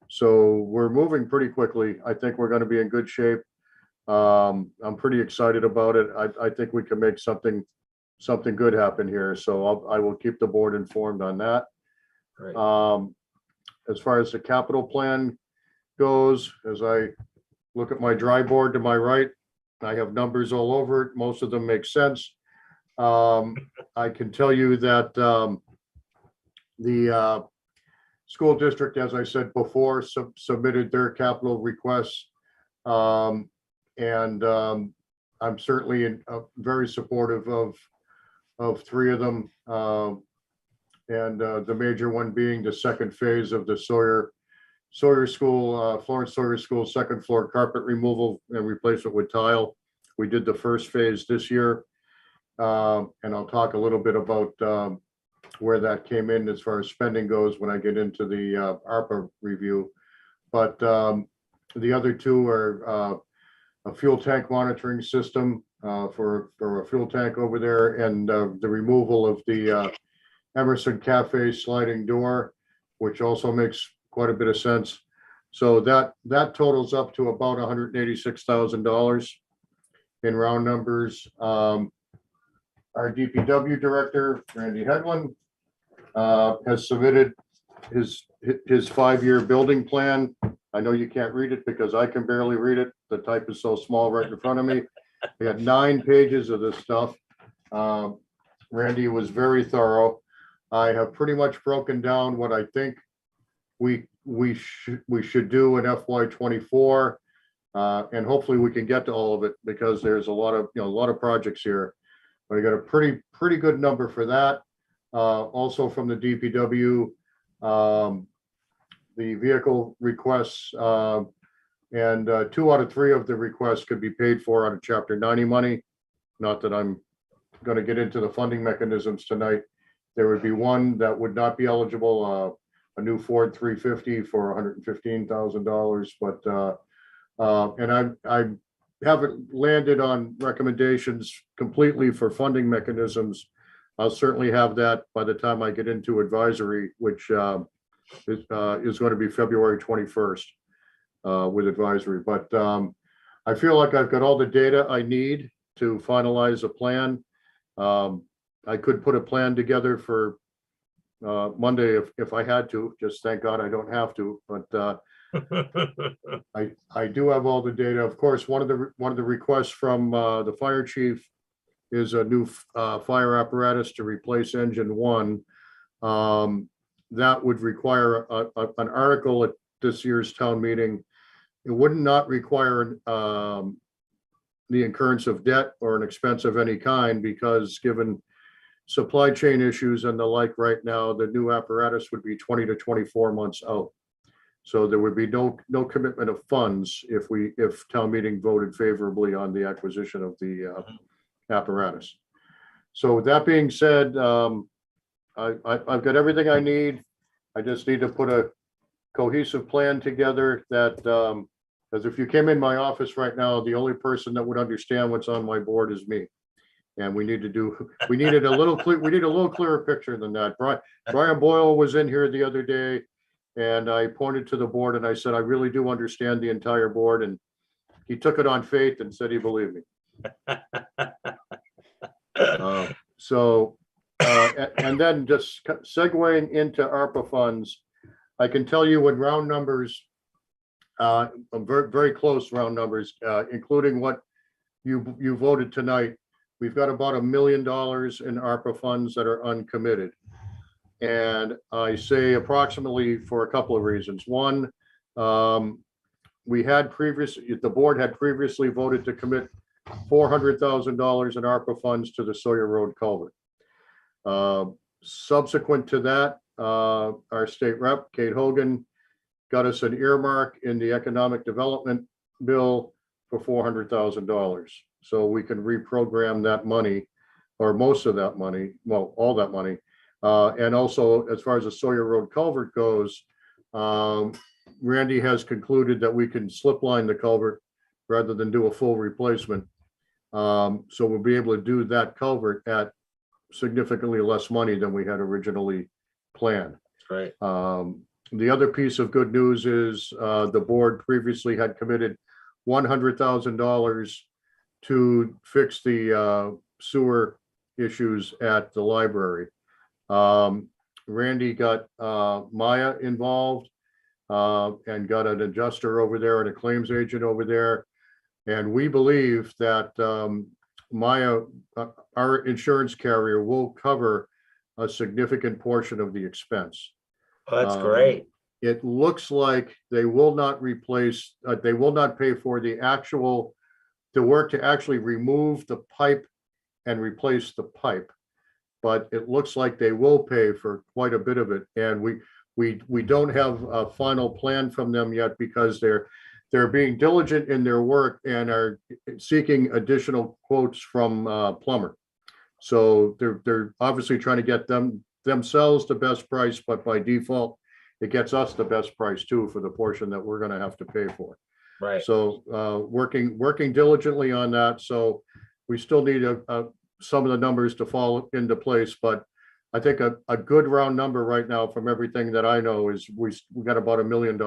So we're moving pretty quickly. I think we're going to be in good shape. I'm pretty excited about it. I think we can make something good happen here. So I will keep the board informed on that. Right. As far as the capital plan goes, as I look at my dry board to my right, I have numbers all over it. Most of them make sense. I can tell you that the school district, as I said before, submitted their capital requests. And I'm certainly very supportive of 3 of them. And the major one being the second phase of the Sawyer School, Florence Sawyer School second floor carpet removal and replacement with tile. We did the first phase this year. And I'll talk a little bit about where that came in as far as spending goes when I get into the ARPA review. But the other 2 are a fuel tank monitoring system for a fuel tank over there, and the removal of the Emerson Cafe sliding door, which also makes quite a bit of sense. So that totals up to about $186,000 in round numbers. Our DPW director, Randy Heglin, has submitted his 5-year building plan. I know you can't read it because I can barely read it. The type is so small right in front of me. We had 9 pages of this stuff. Randy was very thorough. I have pretty much broken down what I think we should do in FY24, and hopefully we can get to all of it because there's a lot of projects here. But I got a pretty good number for that. Also from the DPW, the vehicle requests, and 2 out of 3 of the requests could be paid for out of Chapter 90 money. Not that I'm going to get into the funding mechanisms tonight. There would be one that would not be eligible, a new Ford 350 for $115,000. But and I haven't landed on recommendations completely for funding mechanisms I'll certainly have that by the time I get into advisory, which is going to be February 21st with advisory. But I feel like I've got all the data I need to finalize a plan. I could put a plan together for Monday if I had to. Just thank God I don't have to. But I do have all the data. Of course, one of the requests from the fire chief is a new fire apparatus to replace engine one. That would require an article at this year's town meeting. It would not require the incurrence of debt or an expense of any kind, because given supply chain issues and the like right now, the new apparatus would be 20 to 24 months out. So there would be no commitment of funds if town meeting voted favorably on the acquisition of the apparatus. So with that being said, I've got everything I need. I just need to put a cohesive plan together that, because if you came in my office right now, the only person that would understand what's on my board is me. And we needed a little clearer picture than that. Brian Boyle was in here the other day, and I pointed to the board and I said, I really do understand the entire board. And he took it on faith and said he believed me. And then just segueing into ARPA funds, I can tell you in round numbers, very, very close round numbers, including what you voted tonight, we've got about $1 million in ARPA funds that are uncommitted. And I say approximately for a couple of reasons. One, the board had previously voted to commit $400,000 in ARPA funds to the Sawyer Road culvert. Subsequent to that, our state rep, Kate Hogan, got us an earmark in the economic development bill for $400,000. So we can reprogram that money, or most of that money, well, all that money. And also, as far as the Sawyer Road culvert goes, Randy has concluded that we can slip line the culvert rather than do a full replacement. So we'll be able to do that culvert at significantly less money than we had originally planned. Right. The other piece of good news is the board previously had committed $100,000 to fix the sewer issues at the library. Randy got Maya involved and got an adjuster over there and a claims agent over there. And we believe that Maya, our insurance carrier, will cover a significant portion of the expense. Oh, that's great. It looks like they will not replace, they will not pay for the work to actually remove the pipe and replace the pipe. But it looks like they will pay for quite a bit of it. And we don't have a final plan from them yet, because they're being diligent in their work and are seeking additional quotes from Plummer. So they're obviously trying to get themselves the best price, but by default, it gets us the best price too for the portion that we're going to have to pay for. Right. So working diligently on that. So we still need some of the numbers to fall into place, but I think a good round number right now from everything that I know is we got about $1 million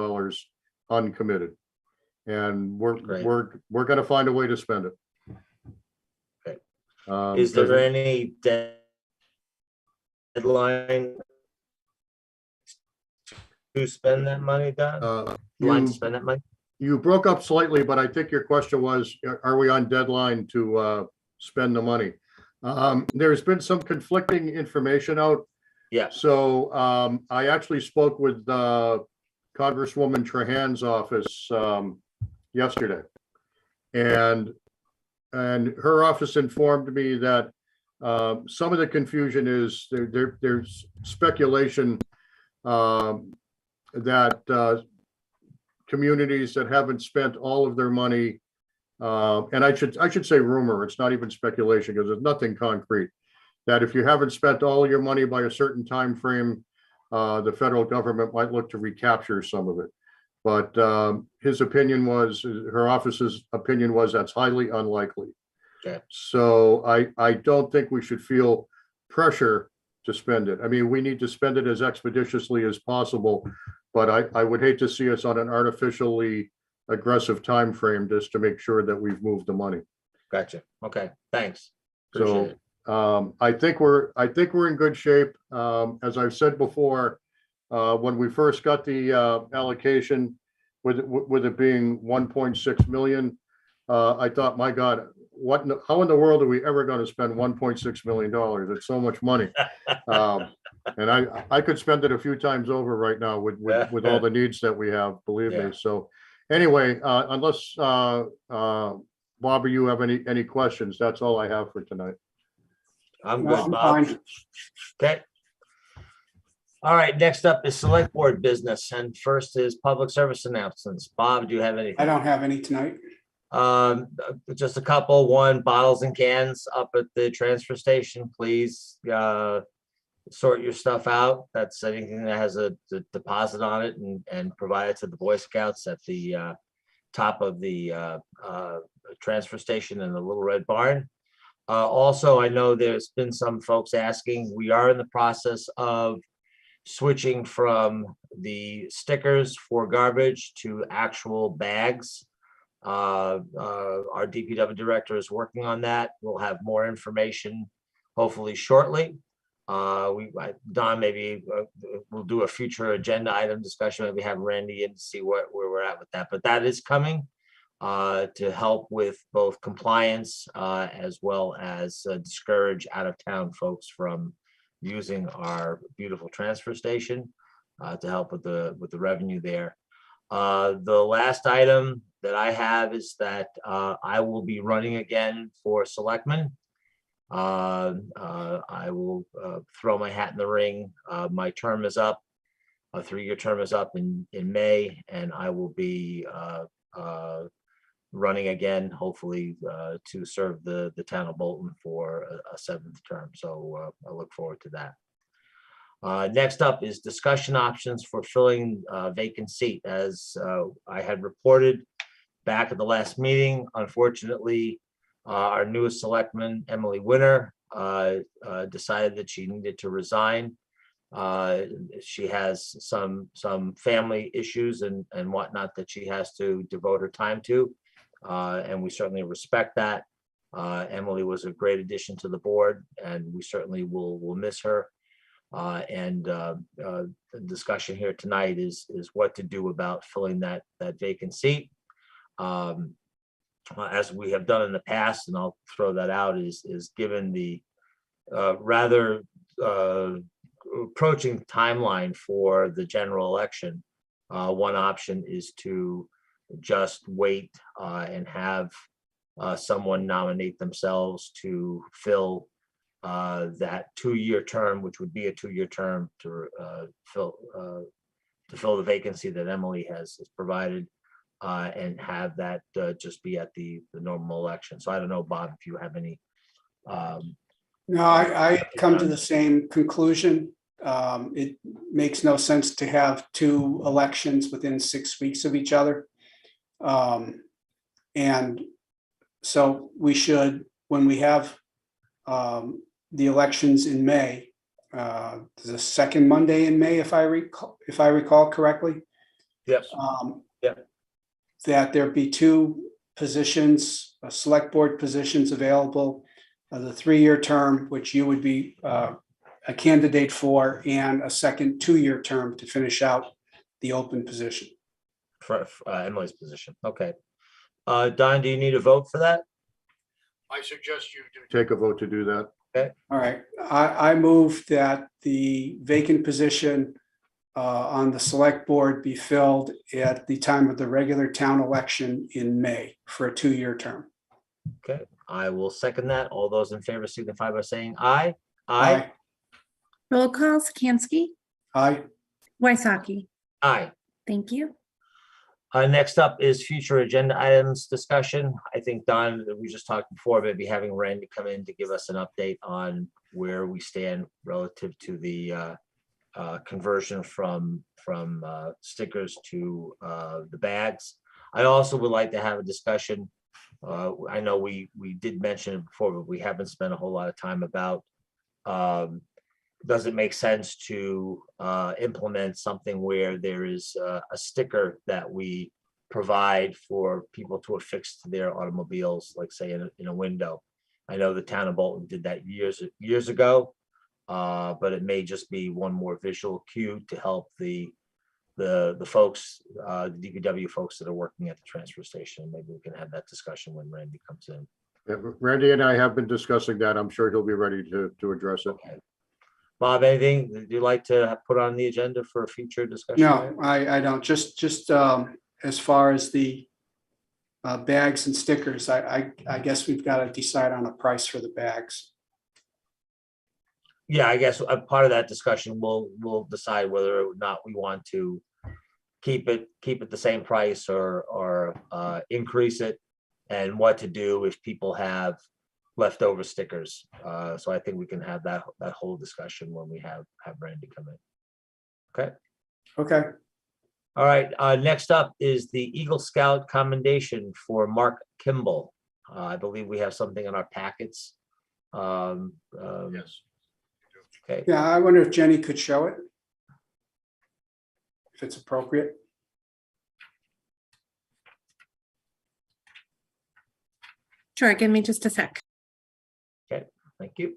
uncommitted, and we're going to find a way to spend it. Okay. Is there any deadline to spend that money, Don? Line to spend that money? You broke up slightly, but I think your question was, are we on deadline to spend the money? There's been some conflicting information out. Yeah. So I actually spoke with Congresswoman Trahan's office yesterday, and her office informed me that some of the confusion is there's speculation that communities that haven't spent all of their money, and I should say rumor, it's not even speculation because there's nothing concrete, that if you haven't spent all your money by a certain time frame, the federal government might look to recapture some of it. But his opinion was, her office's opinion was, that's highly unlikely. Okay. So I don't think we should feel pressure to spend it. I mean, we need to spend it as expeditiously as possible, but I would hate to see us on an artificially aggressive time frame just to make sure that we've moved the money. Gotcha. Okay, thanks. Appreciate So it. I think we're in good shape. As I've said before, when we first got the allocation, with it being 1.6 million, I thought, my God, how in the world are we ever going to spend 1.6 million dollars? It's so much money. And I could spend it a few times over right now with all the needs that we have, believe Yeah. me. So anyway, unless Bobby, you have any questions, that's all I have for tonight. I'm No, good, I'm Bob. fine. Okay. All right, next up is select board business, and first is public service announcements. Bob, do you have anything? I don't have any tonight. Just a couple. One, bottles and cans up at the transfer station, please, sort your stuff out. That's anything that has a deposit on it, and provide it to the Boy Scouts at the top of the transfer station in the Little Red Barn. Also, I know there's been some folks asking, we are in the process of switching from the stickers for garbage to actual bags. Our DPW director is working on that. We'll have more information hopefully shortly. Don, maybe we'll do a future agenda item discussion, maybe have Randy in to see where we're at with that, but that is coming to help with both compliance as well as discourage out of town folks from using our beautiful transfer station to help with the revenue there. The last item that I have is that I will be running again for selectman. I will throw my hat in the ring. My term is up. A 3-year term is up in May, and I will be running again, hopefully to serve the town of Bolton for a 7th term. So I look forward to that. Next up is discussion options for filling vacant seat. As I had reported back at the last meeting, unfortunately, our newest selectman, Emily Winter, decided that she needed to resign. She has some family issues and whatnot that she has to devote her time to, and we certainly respect that. Emily was a great addition to the board, and we certainly will miss her. The discussion here tonight is what to do about filling that vacant seat. As we have done in the past, and I'll throw that out, is given the rather approaching timeline for the general election, one option is to just wait and have someone nominate themselves to fill that 2-year term, which would be a 2-year term to fill the vacancy that Emily has provided, and have that just be at the normal election. So I don't know, Bob, if you have any. No, I come to the same conclusion. It makes no sense to have 2 elections within 6 weeks of each other. And so we should, when we have the elections in May, the 2nd Monday in May, if I recall correctly. Yes. That there be 2 positions, select board positions available, the 3-year term, which you would be a candidate for, and a second 2-year term to finish out the open position. For Emily's position. Okay. Don, do you need a vote for that? I suggest you do take a vote to do that. Okay. All right, I move that the vacant position on the select board be filled at the time of the regular town election in May for a 2-year term. Okay, I will second that. All those in favor signify by saying aye. Aye. Roll call, Sikansky, Aye. Waisaki. Aye. Thank you. Next up is future agenda items discussion. I think, Don, we just talked before, maybe having Randy come in to give us an update on where we stand relative to the conversion from stickers to the bags. I also would like to have a discussion. I know we did mention it before, but we haven't spent a whole lot of time about does it make sense to implement something where there is a sticker that we provide for people to affix to their automobiles, like say in a window? I know the town of Bolton did that years ago, but it may just be one more visual cue to help the folks, the DPW folks that are working at the transfer station. Maybe we can have that discussion when Randy comes in. Yeah, Randy and I have been discussing that. I'm sure he'll be ready to address it. Okay. Bob, anything that you'd like to put on the agenda for a future discussion? No, I don't. Just as far as the bags and stickers, I guess we've got to decide on a price for the bags. Yeah, I guess a part of that discussion, we'll decide whether or not we want to keep it the same price or increase it, and what to do if people have leftover stickers. So I think we can have that whole discussion when we have Randy come in. Okay. Okay. All right. Next up is the Eagle Scout commendation for Mark Kimball. I believe we have something in our packets. Yes. Okay. Yeah, I wonder if Jenny could show it, if it's appropriate. Sure, give me just a sec. Okay, thank you.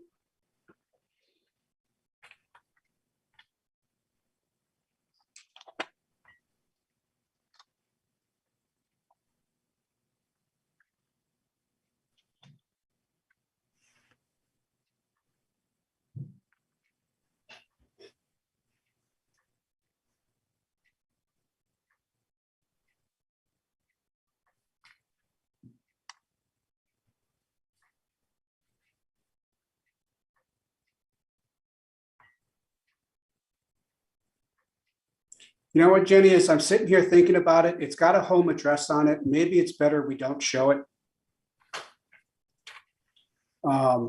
You know what, Jenny, as I'm sitting here thinking about it, it's got a home address on it. Maybe it's better we don't show it. I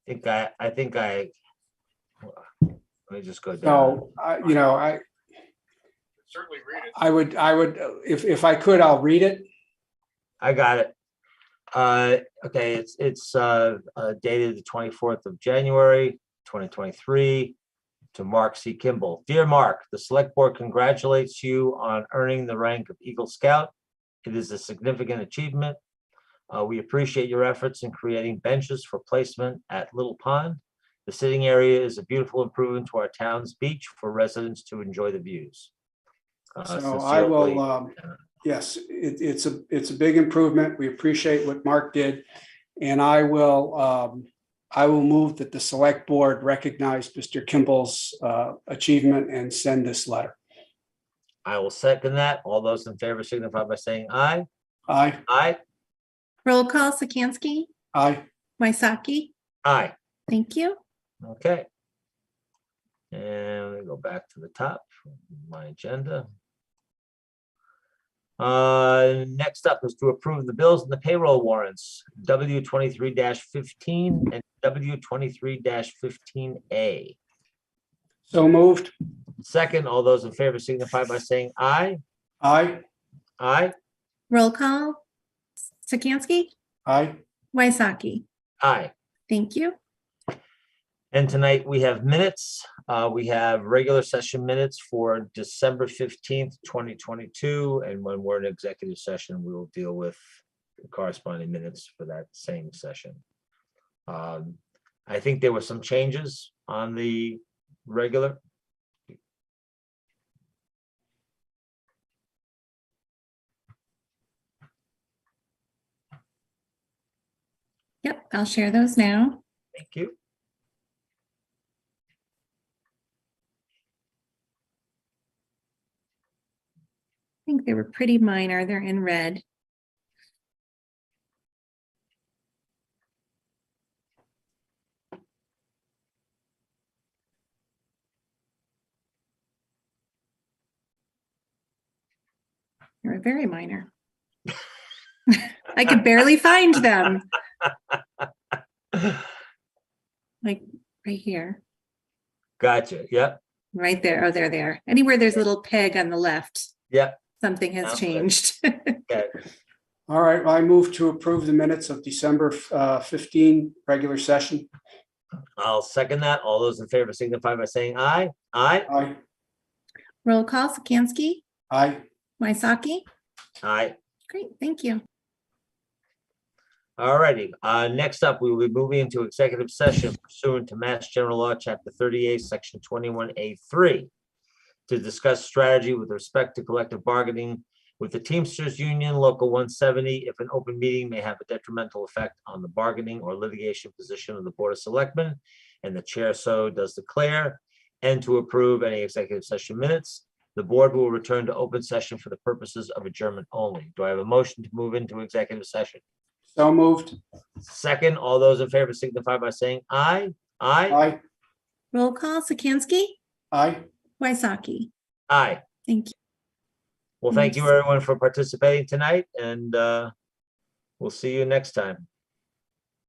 think I, let me just go down. So, Certainly read it. I would, if I could, I'll read it. I got it. Okay, it's dated the 24th of January, 2023, to Mark C. Kimball. Dear Mark, the Select Board congratulates you on earning the rank of Eagle Scout. It is a significant achievement. We appreciate your efforts in creating benches for placement at Little Pond. The sitting area is a beautiful improvement to our town's beach for residents to enjoy the views. So I will, yes, it's a big improvement. We appreciate what Mark did. And I will move that the Select Board recognize Mr. Kimball's achievement and send this letter. I will second that. All those in favor signify by saying aye. Aye. Aye. Roll call, Sikansky, Aye. Wysocki. Aye. Thank you. Okay. And we go back to the top of my agenda. Next up is to approve the bills and the payroll warrants, W23-15 and W23-15A. So moved. Second, all those in favor signify by saying aye. Aye. Aye. Roll call, Sikansky, Aye. Wysocki. Aye. Thank you. And tonight we have minutes. We have regular session minutes for December 15th, 2022. And when we're in executive session, we will deal with the corresponding minutes for that same session. I think there were some changes on the regular. Yep, I'll share those now. Thank you. I think they were pretty minor. They're in red. They were very minor. I could barely find them. Like right here, Gotcha. Yep. right there. Oh, they're there. Anywhere there's a little peg on the left, Yep. something has Sounds good. changed. Okay. All right, I move to approve the minutes of December 15 regular session. I'll second that. All those in favor signify by saying aye. Aye. Aye. Roll call, Sikansky, Aye. Waisaki. Aye. Great, thank you. All righty. Next up, we will be moving into executive session pursuant to Mass General Law, Chapter 38, Section 21A3, to discuss strategy with respect to collective bargaining with the Teamsters Union Local 170 if an open meeting may have a detrimental effect on the bargaining or litigation position of the Board of Selectmen, and the chair so does declare, and to approve any executive session minutes. The board will return to open session for the purposes of adjournment only. Do I have a motion to move into executive session? So moved. Second, all those in favor signify by saying aye. Aye. Aye. Roll call, Sikansky, Aye. Waisaki. Aye. Thank you. Well, thank you everyone for participating tonight, and we'll see you next time.